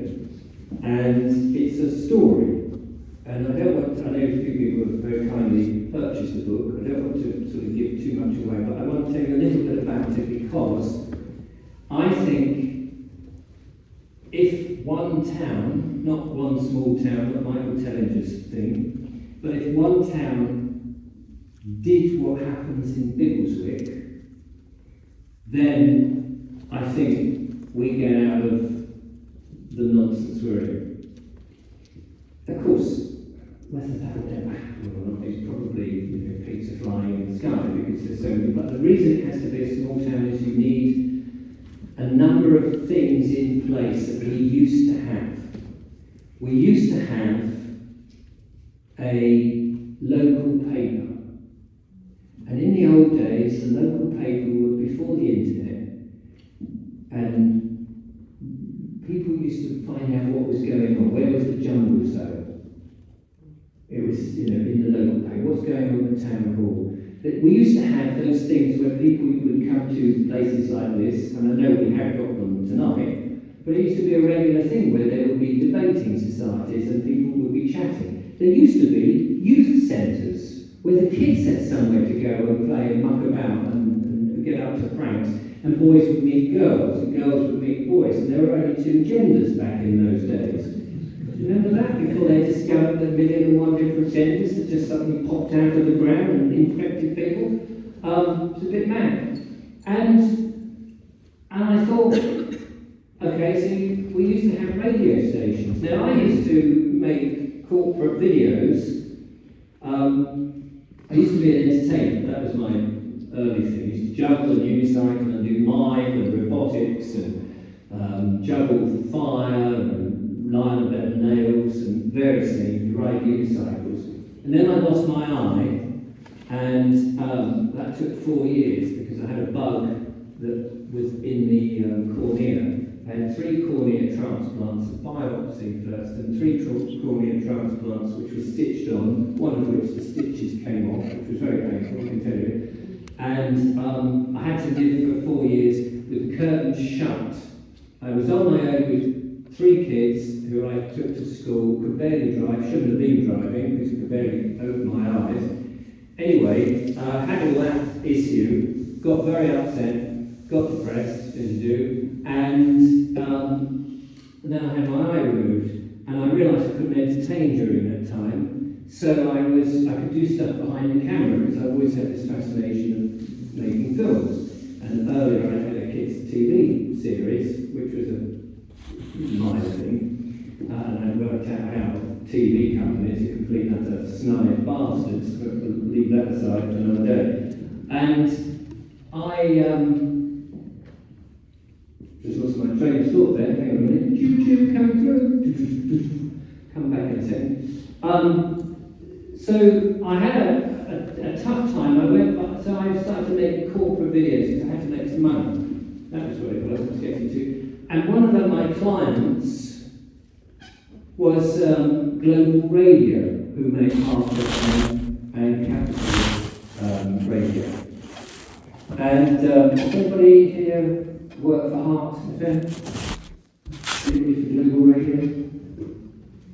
and it's a story. And I know a few people have very kindly purchased the book. I don't want to sort of give too much away, but I want to tell you a little bit about it, because I think if one town, not one small town, not Michael Tellinger's thing, but if one town did what happens in Biggleswick, then I think we get out of the nonsense we're in. Of course, whether that will ever happen or not is probably, pigs are flying in the sky because there's so many. But the reason it has to be a small town is you need a number of things in place that we used to have. We used to have a local paper. And in the old days, the local paper was before the internet, and people used to find out what was going on. Where was the jungle zone? It was, in the local paper. What's going on in the town hall? We used to have those things where people would come to places like this, and I know we have got them tonight, but it used to be a regular thing where there would be debating societies and people would be chatting. There used to be youth centres where the kids had somewhere to go and play and muck about and get up to pranks, and boys would meet girls and girls would meet boys, and there were only two genders back in those days. Remember that? Before they discovered the 1,000,001 different genders that just suddenly popped out of the ground and infected people. It's a bit mad. And I thought, okay, so we used to have radio stations. Now I used to make corporate videos. I used to be an entertainer, that was my early thing. I used to juggle and unicycle and do mime and robotics and juggle fire and lie on a bed of nails and various things, ride unicycles. And then I lost my eye, and that took 4 years because I had a bug that was in the cornea. I had 3 cornea transplants, a biopsy first, and 3 cornea transplants which were stitched on, one of which the stitches came off, which was very painful, I can tell you. And I had to live for 4 years with the curtains shut. I was on my own with 3 kids who I took to school, could barely drive, shouldn't have been driving because I could barely open my eyes. Anyway, had all that issue, got very upset, got depressed, as you do, and then I had my eye removed, and I realised I couldn't entertain during that time, so I could do stuff behind the camera because I've always had this fascination of making films. And earlier I had a kids' TV series, which was a minor thing, and I worked out how TV companies are complete utter snide bastards, but we'll leave that aside for another day. And I just lost my train of thought there. Hang on a minute. Choo-choo, coming through. Come back in a second. So I had a tough time. So I started to make corporate videos because I had to make some money. That was what it was getting to. And one of my clients was Global Radio, who made Heart FM and Capital Radio. And does anybody here work for Heart FM? Anybody for Global Radio?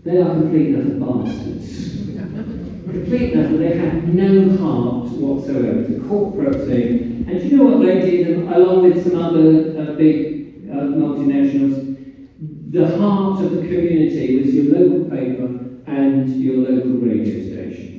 They are complete utter bastards. Complete utter, they have no heart whatsoever. It's a corporate thing. And do you know what they did, along with some other big multinationals? The heart of the community was your local paper and your local radio station.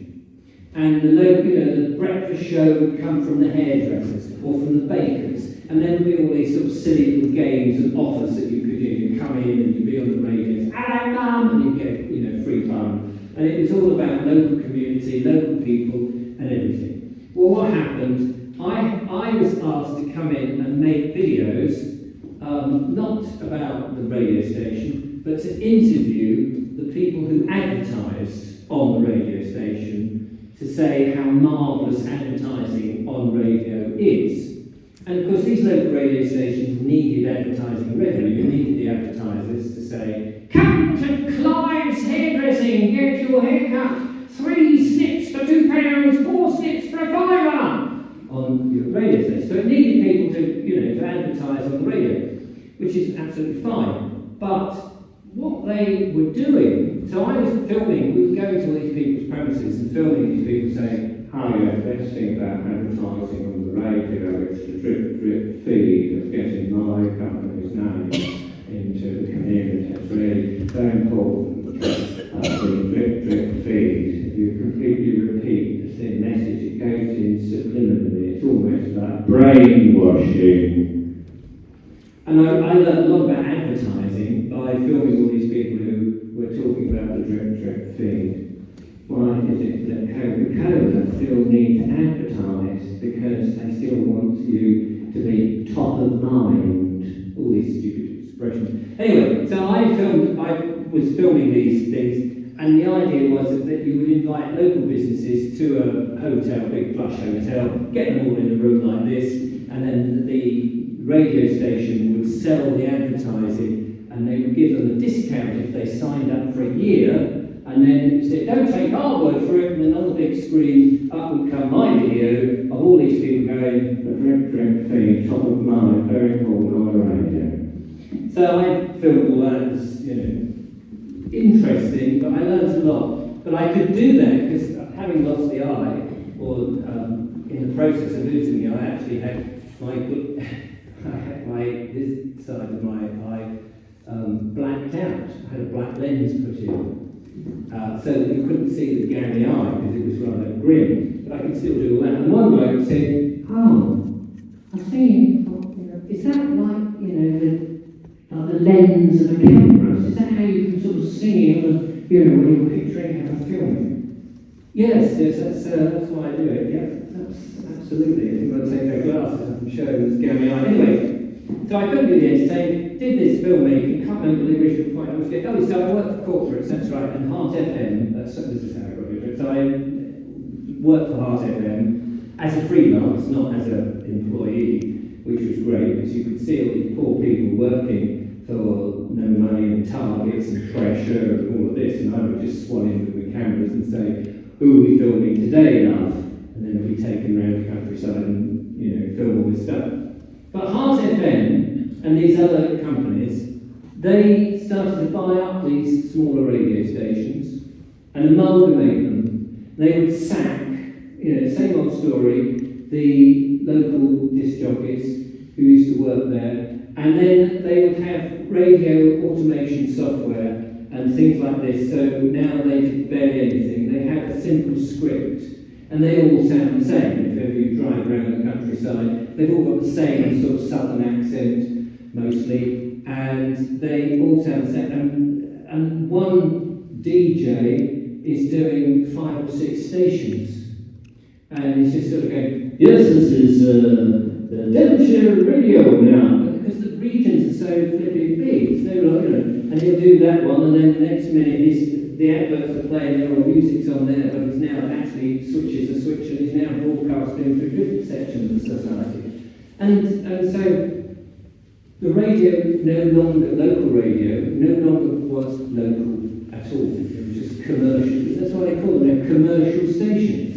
And the local, the breakfast show would come from the hairdressers or from the bakers. And there would be all these sort of silly little games and offers that you could do. You'd come in and you'd be on the radio, hello mum, and you'd get, free fun. And it was all about local community, local people, and everything. Well, what happened? I was asked to come in and make videos, not about the radio station, but to interview the people who advertised on the radio station to say how marvellous advertising on radio is. And of course, these local radio stations needed advertising revenue. You needed the advertisers to say, come to Clive's Hairdressing, get your hair cut, 3 snips for £2, 4 snips for £5 on your radio station. So it needed people to, to advertise on the radio, which is absolutely fine. But what they were doing, so I was filming, we would go to all these people's premises and filming these people saying, oh yeah, the best thing about advertising on the radio is the drip feed of getting my company's name into the community. It's really very important. The drip feed, you completely repeat the same message, it goes in subliminally, it's almost like brainwashing. And I learned a lot about advertising by filming all these people who were talking about the Drip feed, why is it that Coca-Cola still needs to advertise because they still want you to be top of mind? All these stupid expressions. Anyway, so I was filming these things, and the idea was that you would invite local businesses to a hotel, big plush hotel, get them all in a room like this, and then the radio station would sell the advertising, and they would give them a discount if they signed up for a year. And then you said, don't take our word for it, and then on the big screen, up would come my video of all these people going, the Drip feed, top of mind, very important on the radio. So I filmed all that as, interesting, but I learned a lot. But I could do that because having lost the eye, or in the process of losing the eye, I actually had this side of my eye blacked out. I had a black lens put in. So that you couldn't see the Gary eye because it was rather grim, but I could still do all that. And one bloke said, "Oh, I've seen, is that like, the lens of a camera? Is that how you can sort of see it, when you're picturing how to film?" Yes, that's why I do it, yeah, absolutely. If you've got to take their glasses off and show them this Gary eye. Anyway, so I couldn't do the entertainment, did this filmmaking, can't remember the original point I was getting. Oh, so I worked for corporates, that's right, and Heart FM, this is how I got it. So I worked for Heart FM as a freelance, not as an employee, which was great because you could see all these poor people working for no money and targets and pressure and all of this, and I would just swan in with the cameras and say, who are we filming today, love? And then we'd be taken around the countryside and, film all this stuff. But Heart FM and these other companies, they started to buy up these smaller radio stations and amalgamate them. They would sack, same old story, the local disc jockeys who used to work there, and then they would have radio automation software and things like this. So now they did barely anything. They had a simple script, and they all sound the same. If ever you drive around the countryside, they've all got the same sort of southern accent, mostly, and they all sound the same. And one DJ is doing 5 or 6 stations, and he's just sort of going, yes, this is the Devonshire radio now, because the regions are so flipping big, so and he'll do that one, and then the next minute the adverts are playing there, or music's on there, but he's now actually switches a switch, and he's now broadcasting to a different section of the society. And so the radio local radio, no longer was local at all. It was just commercial. That's why they call them, they're commercial stations.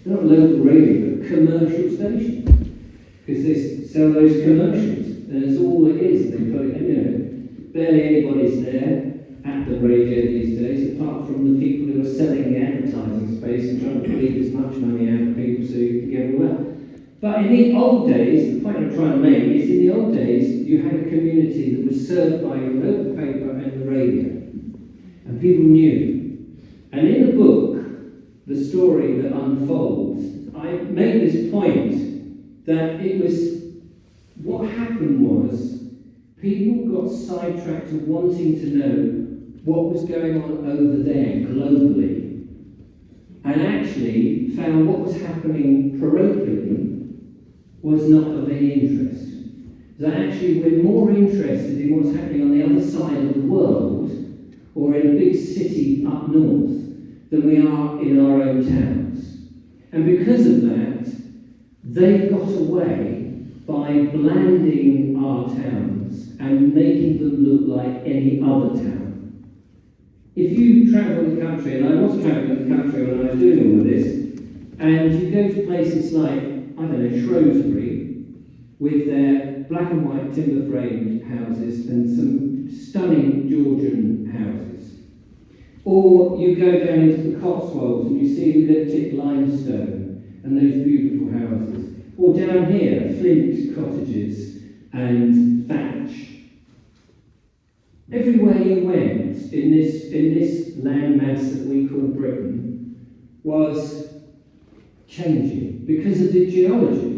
They're not local radio, but commercial stations. Because they sell those commercials, and that's all it is. They put it, barely anybody's there at the radio these days, apart from the people who are selling the advertising space and trying to bleed as much money out of people so you can get all that. But in the old days, the point I'm trying to make is in the old days, you had a community that was served by your local paper and the radio. And people knew. And in the book, the story that unfolds, I made this point that what happened was, people got sidetracked to wanting to know what was going on over there globally, and actually found what was happening parochially was not of any interest. That actually we're more interested in what's happening on the other side of the world, or in a big city up north, than we are in our own towns. And because of that, they've got away by blanding our towns and making them look like any other town. If you travel the country, and I was travelling the country when I was doing all of this, and you go to places like, Shrewsbury, with their black and white timber-framed houses and some stunning Georgian houses. Or you go down into the Cotswolds and you see elliptic limestone and those beautiful houses. Or down here, flint cottages and thatch. Everywhere you went in this landmass that we call Britain was changing because of the geology.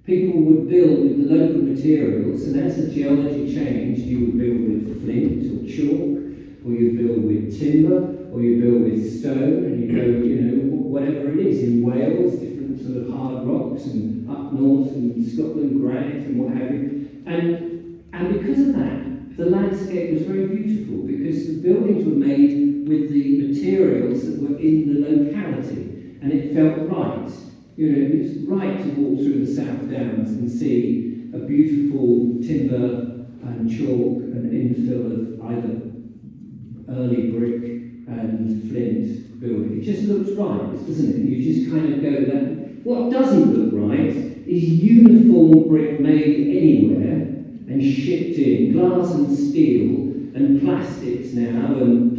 people would build with the local materials, and as the geology changed, you would build with flint or chalk, or you'd build with timber, or you build with stone, and you go, you know, whatever it is. In Wales, different sort of hard rocks, and up north in Scotland, granite and what have you. And because of that, the landscape was very beautiful, because the buildings were made with the materials that were in the locality, and it felt right. You know, it's right to walk through the South Downs and see a beautiful timber and chalk and infill of either early brick and flint building. It just looks right, doesn't it? You just kind of go that. What doesn't look right is uniform brick made anywhere and shipped in, glass and steel and plastics now, and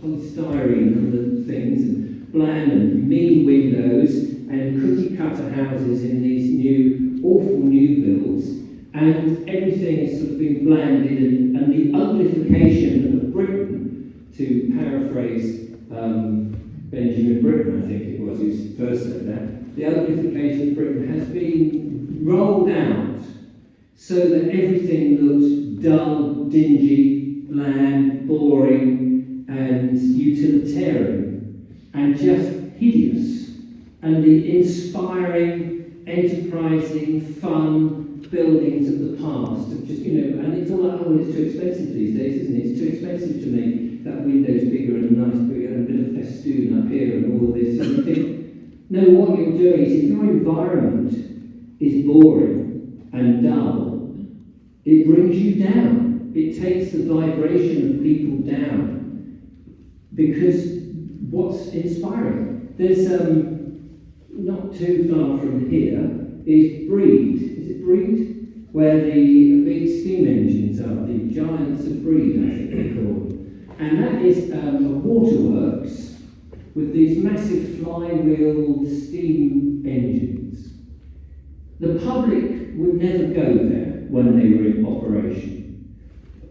polystyrene and other things, and bland and mean windows and cookie cutter houses in these new, awful new builds, and everything has sort of been blanded, and the uglification of Britain, to paraphrase Benjamin Britten, I think it was, who first said that, the uglification of Britain has been rolled out so that everything looks dull, dingy, bland, boring, and utilitarian, and just hideous. And the inspiring, enterprising, fun buildings of the past have just, you know, and it's all like, oh, it's too expensive these days, isn't it? It's too expensive to make that window's bigger and nice, bigger, and a bit of festoon up here and all of this. And you think, no, what you're doing is, if your environment is boring and dull, it brings you down. It takes the vibration of people down. Because what's inspiring? There's not too far from here is Breed. Is it Breed? Where the big steam engines are, the Giants of Breed, I think they're called. And that is a waterworks with these massive flywheel steam engines. The public would never go there when they were in operation.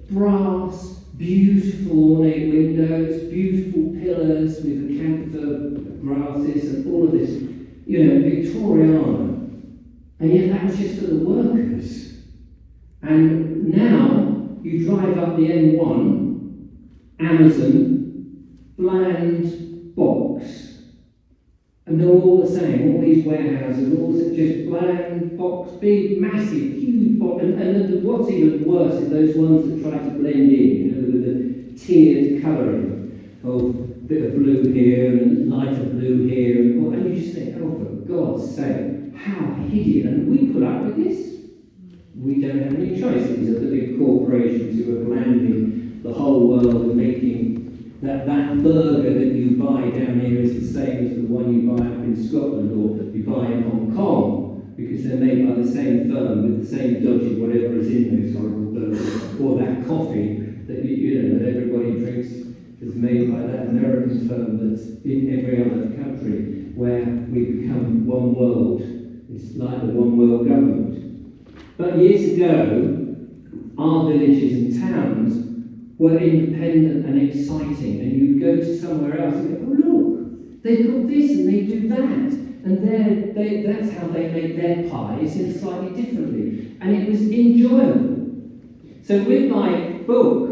Brass, beautiful ornate windows, beautiful pillars with acantha grasses and all of this, you know, Victoriana. And yet that was just for the workers. And now you drive up the M1, Amazon, bland box, and they're all the same. All these warehouses, all just bland box, big, massive, huge box. And what's even worse is those ones that try to blend in, you know, with the tiered colouring of a bit of blue here and lighter blue here, and you just think, oh, for God's sake, how hideous! And we put up with this. We don't have any choice. These are the big corporations who are blanding the whole world and making that burger that you buy down here is the same as the one you buy up in Scotland or you buy in Hong Kong, because they're made by the same firm with the same dodgy whatever is in those horrible burgers, or that coffee that you know that everybody drinks is made by that American firm that's in every other country, where we become one world. It's like the one world government. But years ago, our villages and towns were independent and exciting, and you'd go to somewhere else and go, oh look, they've got this and they do that, and that's how they make their pies in slightly differently, and it was enjoyable. So with my book,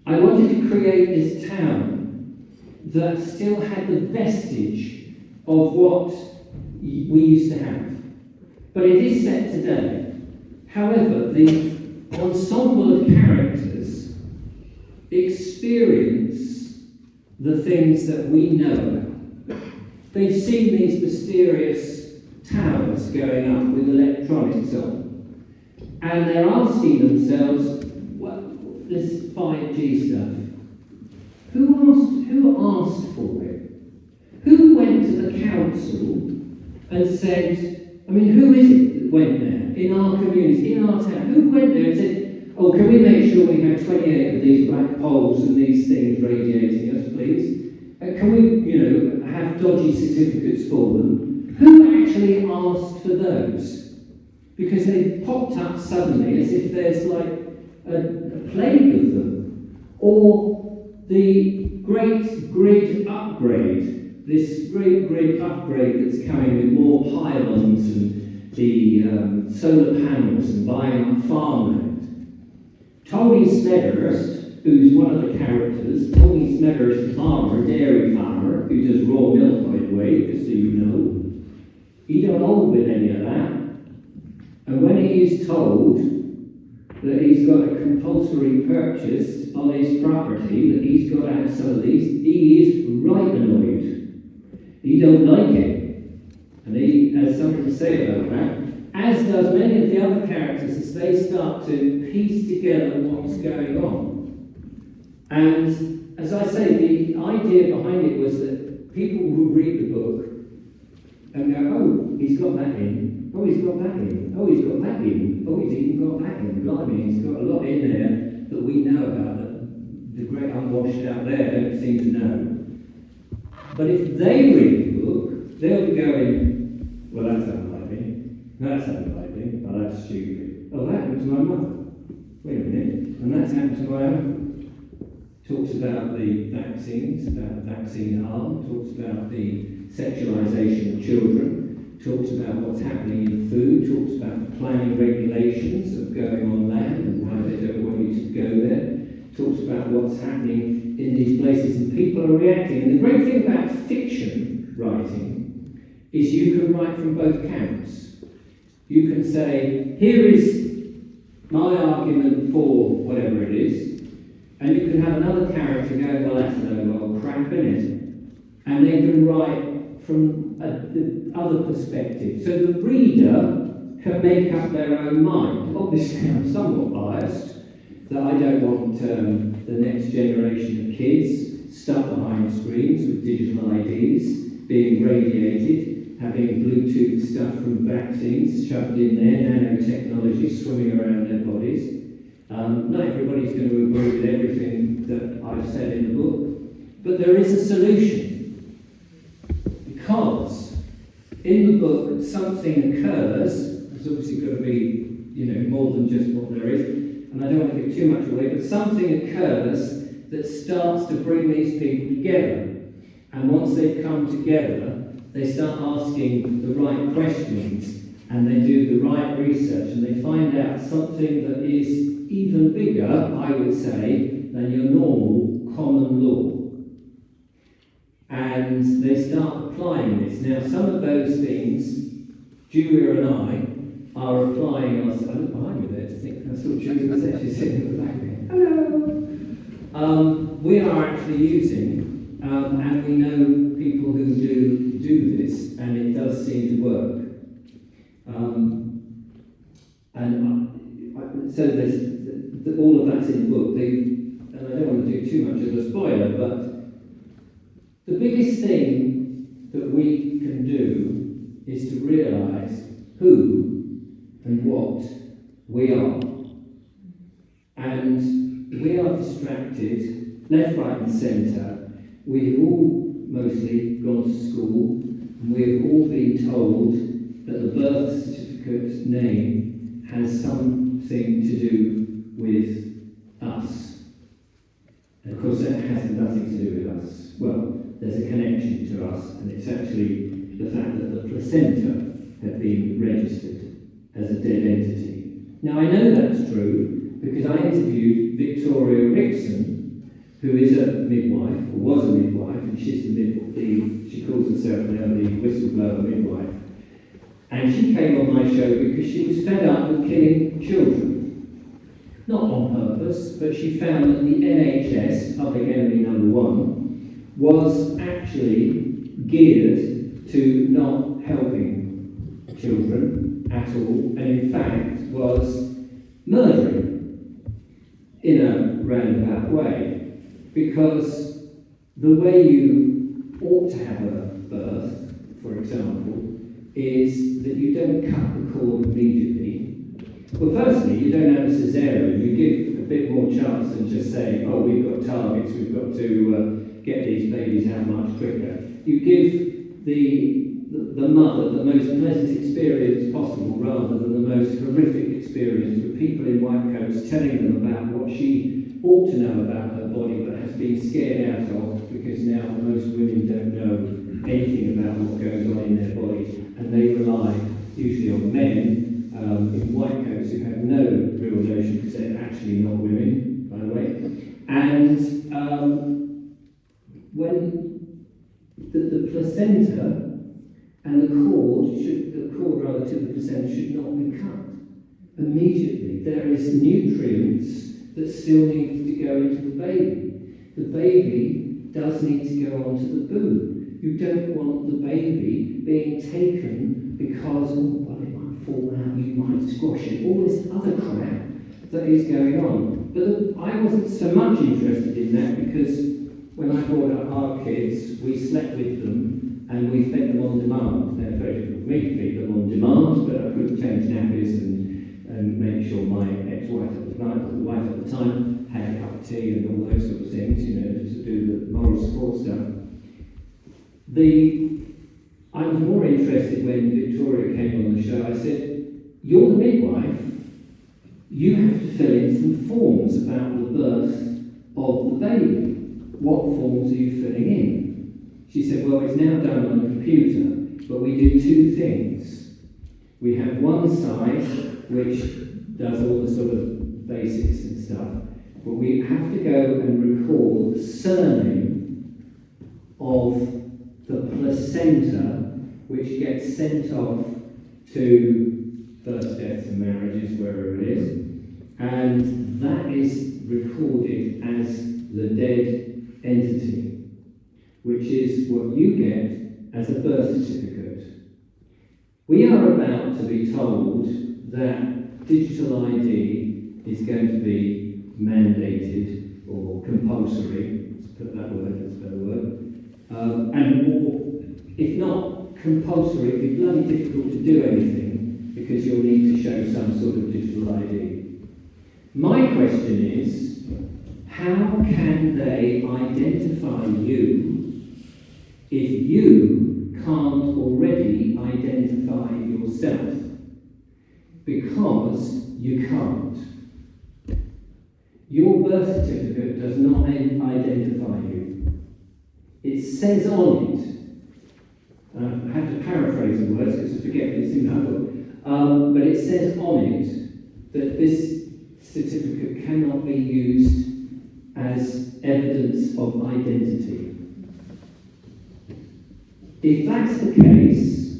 I wanted to create this town that still had the vestige of what we used to have, but it is set today. However, the ensemble of characters experience the things that we know about. They've seen these mysterious towers going up with electronics on, and they're asking themselves, well, this 5G stuff, who asked for it? Who went to the council and said, I mean, who is it that went there in our community, in our town? Who went there and said, oh, can we make sure we have 28 of these black poles and these things radiating us, please? Can we, you know, have dodgy certificates for them? Who actually asked for those? Because they popped up suddenly as if there's like a plague of them. Or the great grid upgrade this great upgrade that's coming with more pylons and the solar panels and buying up farmland. Tony Smethurst, who's one of the characters, Tony Smethurst, a farmer, a dairy farmer, who does raw milk, by the way, just so you know, he don't hold with any of that. And when he is told that he's got a compulsory purchase on his property, that he's got to have some of these, he is right annoyed. He don't like it. And he has something to say about that, as does many of the other characters as they start to piece together what's going on. And as I say, the idea behind it was that people will read the book and go, oh, he's got that in, oh, he's got that in, oh, he's got that in, oh, he's even got that in. Blimey, he's got a lot in there that we know about that the great unwashed out there don't seem to know. But if they read the book, they'll be going, well, that's unlikely, that's unlikely, oh, that's stupid. Oh, that happened to my mother. Wait a minute, and that's happened to my uncle. Talks about the vaccines, about vaccine harm, talks about the sexualisation of children, talks about what's happening in food, talks about the planning regulations of going on land and why they don't want you to go there, talks about what's happening in these places, and people are reacting. And the great thing about fiction writing is you can write from both camps. You can say, here is my argument for whatever it is, and you can have another character go, well, that's a load of old crap, isn't it? And they can write from the other perspective. So the reader can make up their own mind. Obviously, I'm somewhat biased, that I don't want the next generation of kids stuck behind screens with digital IDs, being radiated, having Bluetooth stuff from vaccines shoved in there, nanotechnology swimming around their bodies. Not everybody's going to agree with everything that I've said in the book, but there is a solution. Because in the book something occurs, there's obviously got to be, more than just what there is, and I don't want to give too much away, but something occurs that starts to bring these people together. And once they've come together, they start asking the right questions, and they do the right research, and they find out something that is even bigger, I would say, than your normal common law. And they start applying this. Now, some of those things, Julia and I are applying ourselves. I look behind me there to think, I saw Julia was actually sitting at the back there. Hello! We are actually using, and we know people who do this, and it does seem to work. So there's all of that's in the book. And I don't want to do too much of a spoiler, but the biggest thing that we can do is to realise who and what we are. And we are distracted, left, right and centre. We've all mostly gone to school, and we've all been told that the birth certificate name has something to do with us. And of course that has nothing to do with us. Well, there's a connection to us, and it's actually the fact that the placenta had been registered as a dead entity. Now I know that's true because I interviewed Victoria Rickson, who is a midwife, or was a midwife, and she's she calls herself now the whistleblower midwife. And she came on my show because she was fed up with killing children. Not on purpose, but she found that the NHS, public enemy number one, was actually geared to not helping children at all, and in fact was murdering in a roundabout way, because the way you ought to have a birth, for example, is that you don't cut the cord immediately. Well, firstly, you don't have a cesarean. You give a bit more chance than just saying, oh, we've got targets, we've got to get these babies out much quicker. You give the the mother the most pleasant experience possible rather than the most horrific experience, with people in white coats telling them about what she ought to know about her body but has been scared out of, because now most women don't know anything about what goes on in their bodies, and they rely usually on men in white coats who have no real notion, because they're actually not women, by the way. And when the placenta and the cord rather to the placenta should not be cut immediately. There is nutrients that still need to go into the baby. The baby does need to go onto the boob. You don't want the baby being taken because, oh, well, it might fall out, you might squash it, all this other crap that is going on. But I wasn't so much interested in that, because when I brought up our kids, we slept with them and we fed them on demand. Now, it's very difficult for me to feed them on demand, but I could change nappies and make sure my ex-wife at the time had a cup of tea and all those sort of things, you know, just to do the moral support stuff. I was more interested when Victoria came on the show. I said, you're the midwife, you have to fill in some forms about the birth of the baby. What forms are you filling in? She said, well, it's now done on a computer, but we do two things. We have one side which does all the sort of basics and stuff, but we have to go and record the surname of the placenta, which gets sent off to births, deaths and marriages, wherever it is, and that is recorded as the dead entity, which is what you get as a birth certificate. We are about to be told that digital ID is going to be mandated or compulsory, let's put that word, that's a better word, and if not compulsory, it'd be bloody difficult to do anything, because you'll need to show some sort of digital ID. My question is, how can they identify you if you can't already identify yourself? Because you can't. Your birth certificate does not identify you. It says on it, I have to paraphrase the words because I forget it's in my book, but it says on it that this certificate cannot be used as evidence of identity. If that's the case,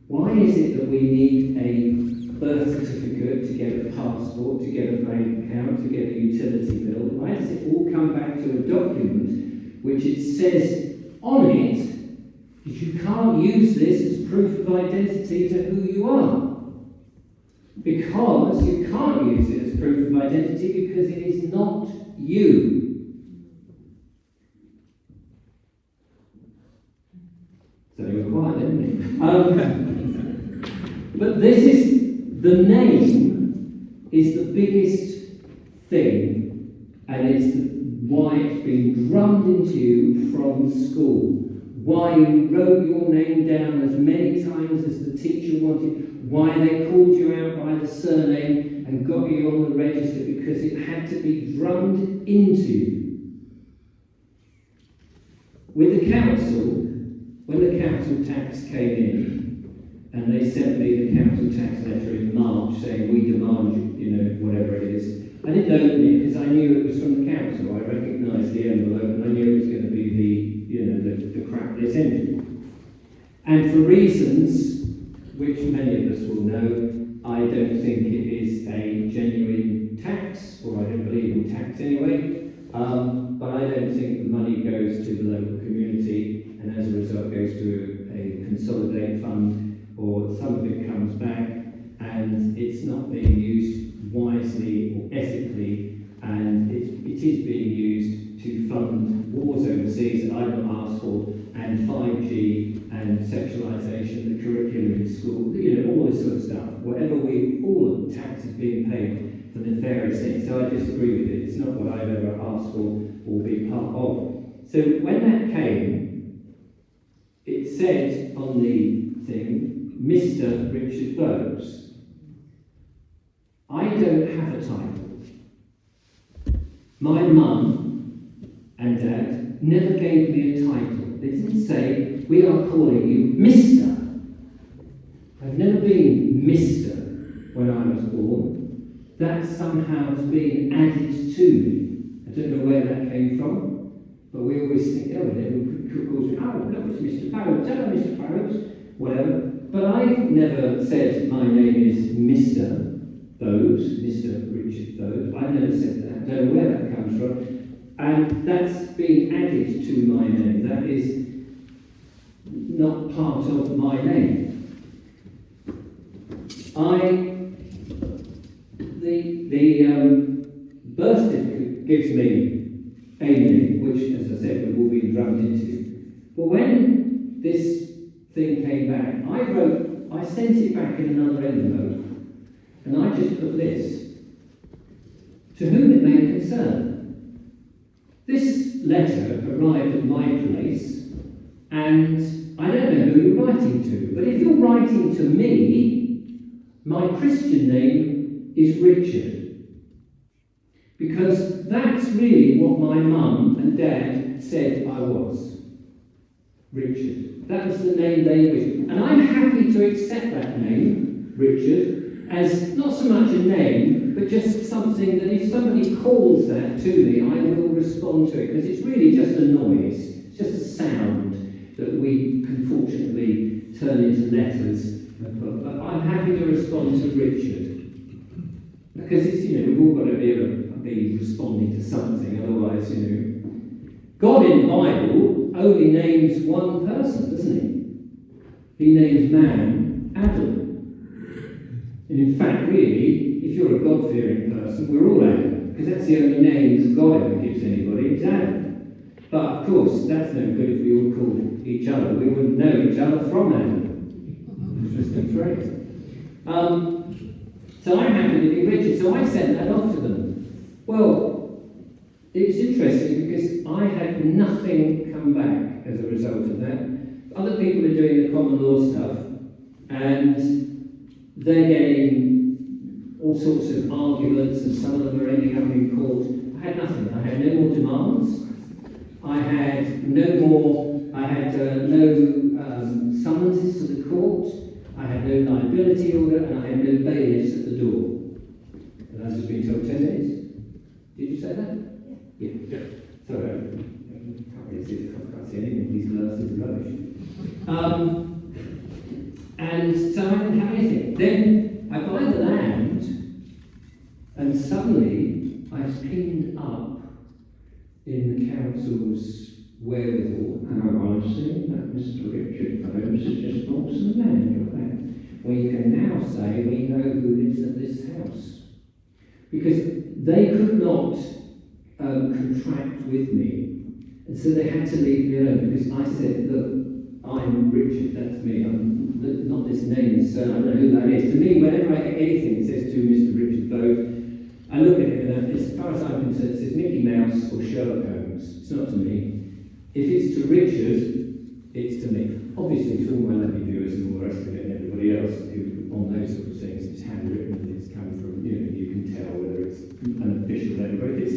why is it that we need a birth certificate to get a passport, to get a bank account, to get a utility bill? Why does it all come back to a document which it says on it that you can't use this as proof of identity to who you are? Because you can't use it as proof of identity because it is not you. So you were quiet, didn't you? But this is, the name is the biggest thing, and it's why it's been drummed into you from school. Why you wrote your name down as many times as the teacher wanted, why they called you out by the surname and got you on the register, because it had to be drummed into you. With the council, when the council tax came in, and they sent me the council tax letter in March saying we demand, you know, whatever it is, I didn't open it because I knew it was from the council. I recognised the envelope and I knew it was going to be the crap they sent you. And for reasons which many of us will know, I don't think it is a genuine tax, or I don't believe in tax anyway, but I don't think the money goes to the local community and as a result goes to a consolidate fund, or some of it comes back and it's not being used wisely or ethically, and it is being used to fund wars overseas that I've not asked for, and 5G and sexualisation, the curriculum in school, you know, all this sort of stuff. All of the tax is being paid for nefarious things. So I disagree with it. It's not what I've ever asked for or been part of. So when that came, it said on the thing, Mr. Richard Vokes. I don't have a title. My mum and dad never gave me a title. They didn't say, we are calling you Mr. I've never been Mr. when I was born. That somehow has been added to me. I don't know where that came from, but we always think, oh, everyone calls me, oh, no, it's Mr. Farrows, hello, Mr. Farrows, whatever. But I've never said my name is Mr. Vokes, Mr. Richard Vokes. I've never said that. I don't know where that comes from. And that's been added to my name. That is not part of my name. The birth certificate gives me a name, which, as I said, we've all been drummed into. But when this thing came back, I sent it back in another envelope, and I just put this: to whom it may concern. This letter arrived at my place, and I don't know who you're writing to, but if you're writing to me, my Christian name is Richard. Because that's really what my mum and dad said I was. Richard. That was the name they wished. And I'm happy to accept that name, Richard, as not so much a name, but just something that if somebody calls that to me, I will respond to it, because it's really just a noise. It's just a sound that we can fortunately turn into letters. But I'm happy to respond to Richard. Because it's, we've all got to be responding to something, otherwise, God in the Bible only names one person, doesn't he? He names man Adam. And in fact, really, if you're a God-fearing person, we're all Adam, because that's the only name that God ever gives anybody, is Adam. But of course, that's no good if we all called each other. We wouldn't know each other from Adam. Interesting phrase. So I'm happy to be Richard, so I sent that off to them. Well, it was interesting because I had nothing come back as a result of that. Other people are doing the common law stuff, and they're getting all sorts of arguments, and some of them are ending up in court. I had nothing. I had no more demands. I had no summonses to the court. I had no liability order, and I had no bailiffs at the door. And as has been told, 10 days. Did you say that? Yeah. Sorry, I can't see anything. These glasses are rubbish. And so I didn't have anything. Then I buy the land, and suddenly I was pinned up in the council's wherewithal. And I've seen that Mr. Richard Vokes has just bought some land. Well, you can now say we know who lives at this house. Because they could not contract with me, and so they had to leave me alone, because I said, look, I'm Richard, that's me, I'm not this name, so I don't know who that is. To me, whenever I get anything that says to Mr. Richard Vokes, I look at it, and as far as I'm concerned, it says Mickey Mouse or Sherlock Holmes. It's not to me. If it's to Richard, it's to me. Obviously, to all my lovely viewers and all the rest of it, and everybody else who on those sort of things, it's handwritten, and it's come from, you can tell whether it's an official letter, but if it's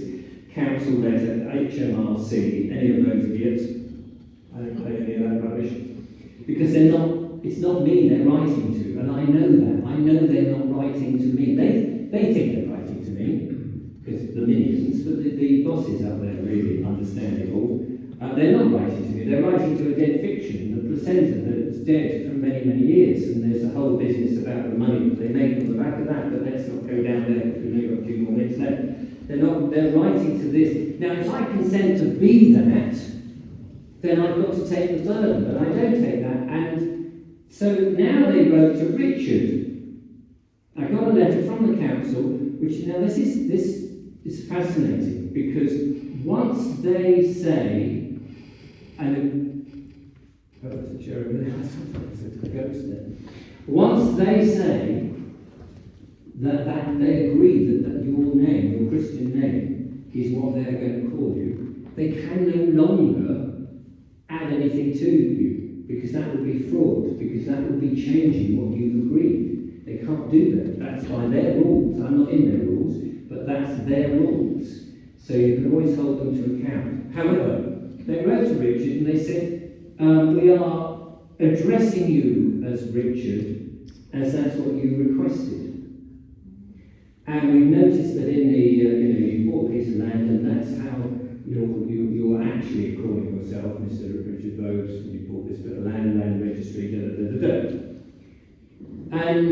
council letter, HMRC, any of those idiots, I don't play any of that rubbish, because it's not me they're writing to, and I know that. I know they're not writing to me. They think they're writing to me, because the minions, but the bosses out there really understand it all. They're not writing to me, they're writing to a dead fiction, the placenta that's dead for many, many years, and there's a whole business about the money that they make on the back of that, but let's not go down there because we've only got a few more minutes left. They're writing to this. Now, if I consent to be that, then I've got to take the burden, but I don't take that. And so now they wrote to Richard. I got a letter from the council, which now this is fascinating, because once they say, once they say that they agree that your name, your Christian name, is what they're going to call you, they can no longer add anything to you. because that would be fraud, because that would be changing what you've agreed. They can't do that. That's by their rules. I'm not in their rules, but that's their rules. So you can always hold them to account. However, they wrote to Richard and they said, we are addressing you as Richard, as that's what you requested. And we've noticed that in the, you bought a piece of land, and that's how you're actually calling yourself Mr. Richard Vokes, and you bought this bit of land registry, And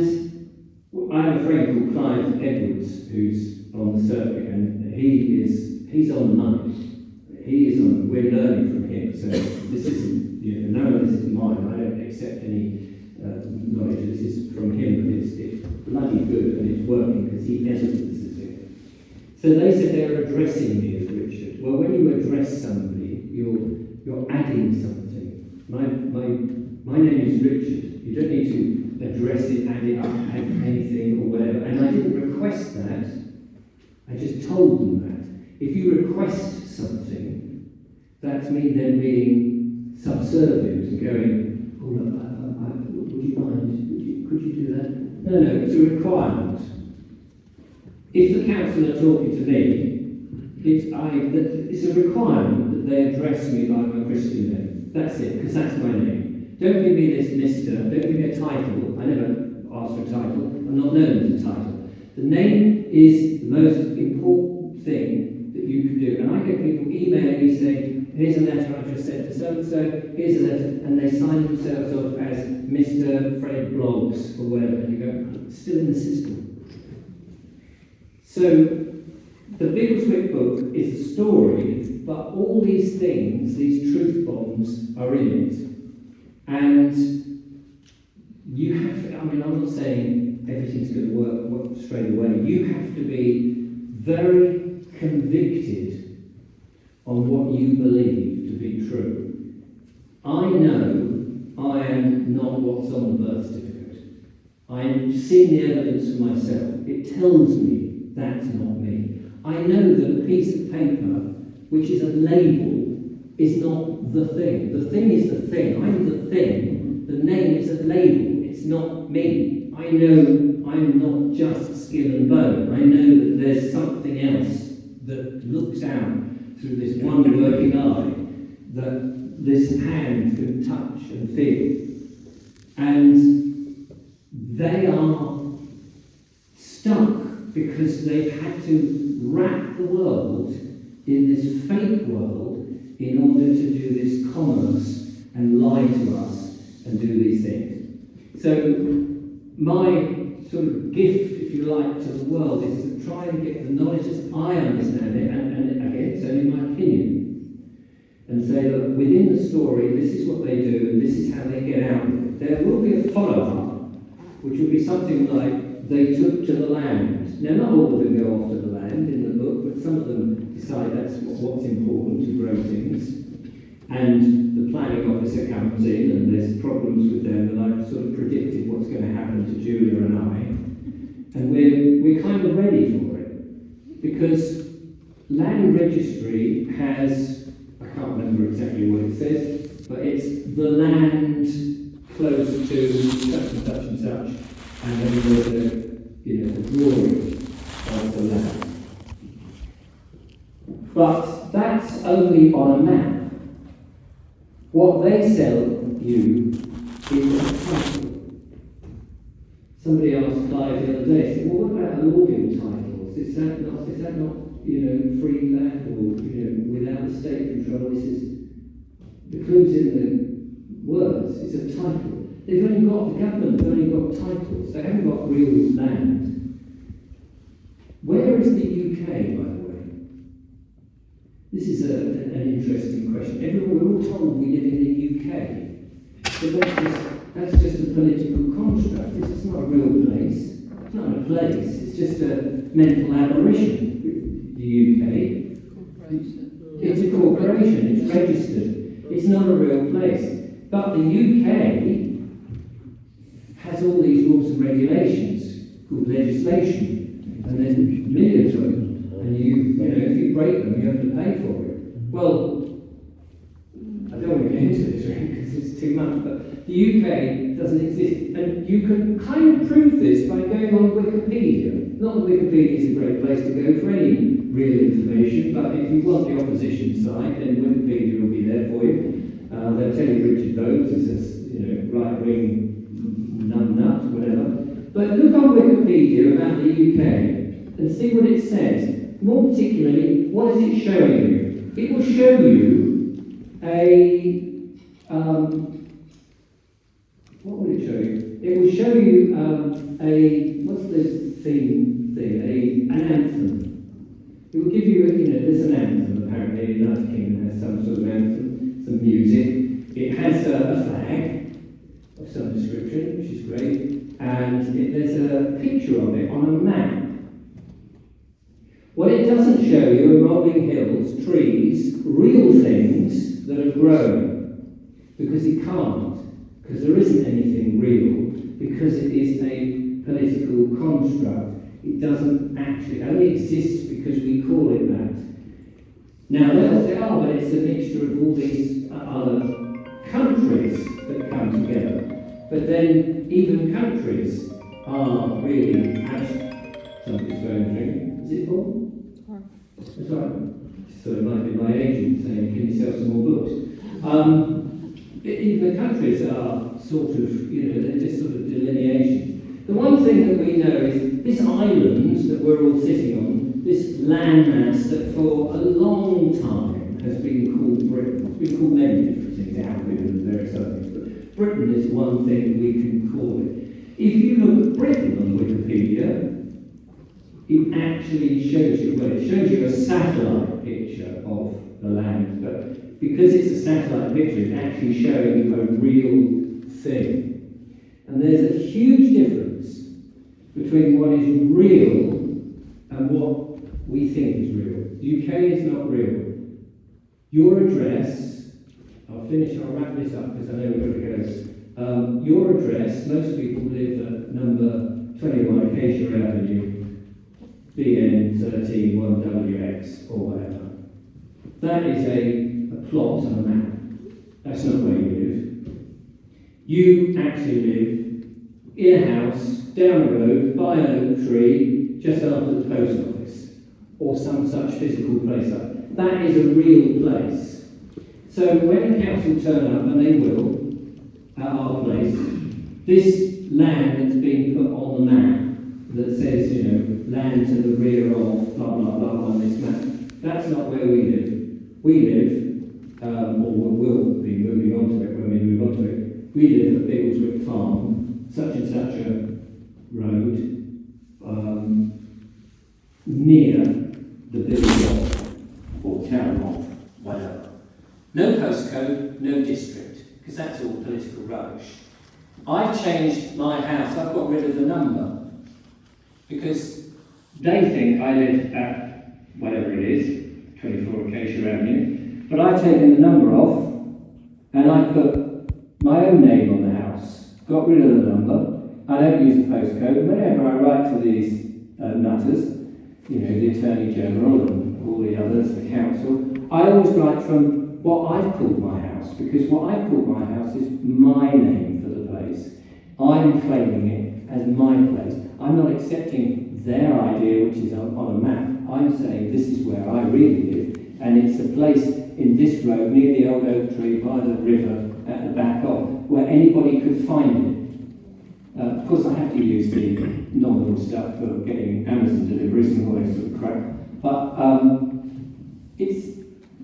I have a friend called Clive Edwards, who's on the circuit, and he's on the money. We're learning from him, so this isn't, none of this is mine. I don't accept any knowledge. This is from him, but it's bloody good, and it's working because he evidences it. So they said they're addressing me as Richard. Well, when you address somebody, you're adding something. My name is Richard. You don't need to address it, add it up, add anything or whatever. And I didn't request that. I just told them that. If you request something, that's me then being subservient and going, oh, would you mind? Could you do that? No, it's a requirement. If the council are talking to me, it's a requirement that they address me by my Christian name. That's it, because that's my name. Don't give me this Mr. Don't give me a title. I never asked for a title. I'm not known as a title. The name is the most important thing that you can do. And I get people emailing me saying, here's a letter I just sent to so-and-so, here's a letter, and they sign themselves off as Mr. Fred Blogs or whatever, and you go, it's still in the system. So, the Biggleswick book is a story, but all these things, these truth bombs, are in it. And you have to, I'm not saying everything's going to work straight away. You have to be very convicted on what you believe to be true. I know I am not what's on the birth certificate. I've seen the evidence for myself. It tells me that's not me. I know that a piece of paper, which is a label, is not the thing. The thing is the thing. I'm the thing. The name is a label. It's not me. I know I'm not just skin and bone. I know that there's something else that looks out through this one working eye, that this hand can touch and feel. And they are stuck because they've had to wrap the world in this fake world in order to do this commerce and lie to us and do these things. So my sort of gift, if you like, to the world is to try and get the knowledge as I understand it, and again, it's only my opinion, and say, look, within the story, this is what they do, and this is how they get out of it. There will be a follow-up, which will be something like, they took to the land. Now, not all of them go off to the land in the book, but some of them decide that's what's important to grow things. And the planning officer comes in, and there's problems with them, and I've sort of predicted what's going to happen to Julia and I. And we're kind of ready for it. Because land registry has, I can't remember exactly what it says, but it's the land close to such and such and such, and then there's a drawing of the land. But that's only on a map. What they sell you is a title. Somebody asked Clive the other day, said, well, what about allodial titles? Is that not free land or, without the state control? This is, the clue's in the words, it's a title. The government have only got titles, they haven't got real land. Where is the UK, by the way? This is an interesting question. We're all told we live in the UK. But that's just a political construct. This is not a real place. It's not a place. It's just a mental aberration, the UK. It's a corporation. It's registered. It's not a real place. But the UK has all these rules and regulations called legislation. And there's millions of them. And if you break them, you have to pay for it. Well, I don't want to get into this because it's it's too much, but the UK doesn't exist. And you can kind of prove this by going on Wikipedia. Not that Wikipedia is a great place to go for any real information, but if you want the opposition side, then Wikipedia will be there for you. They'll tell you Richard Bones is a right-wing nut, whatever. But look on Wikipedia about the UK and see what it says. More particularly, what is it showing you? It will show you what will it show you? It will show you what's this theme thing? An anthem. It will give you, there's an anthem apparently. The United Kingdom has some sort of anthem, some music. It has a flag of some description, which is great, and there's a picture of it on a map. What it doesn't show you are rolling hills, trees, real things that are growing, because it can't, because there isn't anything real, because it is a political construct. It doesn't actually, it only exists because we call it that. Now they'll say, oh, but it's a mixture of all these other countries that come together. But then even countries are really, somebody's phone ring. Is it Paul? That's right. So it might be my agent saying, can you sell some more books? Even the countries are sort of, they're just sort of delineations. The one thing that we know is this island that we're all sitting on, this landmass that for a long time has been called Britain. It's been called many different things, Albion and various other things, but Britain is one thing we can call it. If you look at Britain on Wikipedia, it actually shows you, well, it shows you a satellite picture of the land, but because it's a satellite picture, it's actually showing you a real thing. And there's a huge difference between what is real and what we think is real. The UK is not real. Your address, I'll wrap this up because I know we've got to go. Your address, most people live at number 21 Acacia Avenue, BN 13 1WX or whatever. That is a plot on a map. That's not where you live. You actually live in a house, down the road, by an oak tree, just after the post office, or some such physical place. That is a real place. So when the council turn up, and they will, at our place, this land that's been put on the map that says, land to the rear of blah blah blah on this map, that's not where we live. We live, or will be moving on to it when we move on to it, we live at Biggleswick Farm, such and such a road, near the village or town hall, whatever. No postcode, no district, because that's all political rubbish. I've changed my house, I've got rid of the number, because they think I live at whatever it is, 24 Acacia Avenue, but I've taken the number off and I put my own name on the house, got rid of the number. I don't use the postcode. Whenever I write to these nutters, the Attorney General and all the others, the council, I always write from what I've called my house, because what I've called my house is my name for the place. I'm claiming it as my place. I'm not accepting their idea, which is on a map. I'm saying this is where I really live, and it's a place in this road near the old oak tree by the river at the back of, where anybody could find it. Of course, I have to use the nominal stuff for getting Amazon deliveries and all that sort of crap. But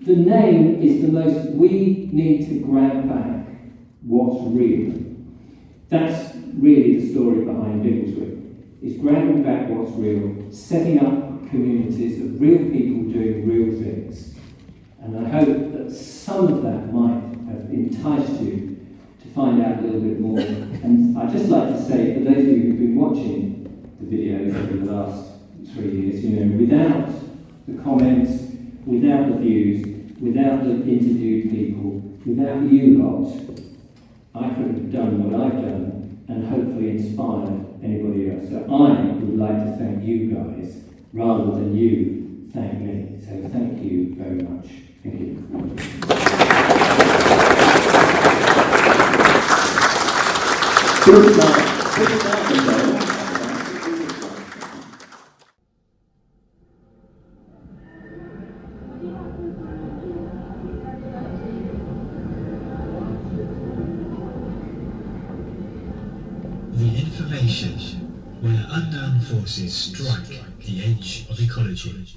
the name is the most, we need to grab back what's real. That's really the story behind Biggleswick, is grabbing back what's real, setting up communities of real people doing real things. And I hope that some of that might have enticed you to find out a little bit more. And I'd just like to say, for those of you who've been watching the videos over the last 3 years, without the comments, without the views, without the interviewed people, without you lot, I couldn't have done what I've done and hopefully inspired anybody else. So I would like to thank you guys rather than you thank me. So thank you very much. Thank you. Good start. Good start, Michelle. The information where unknown forces strike the edge of ecology.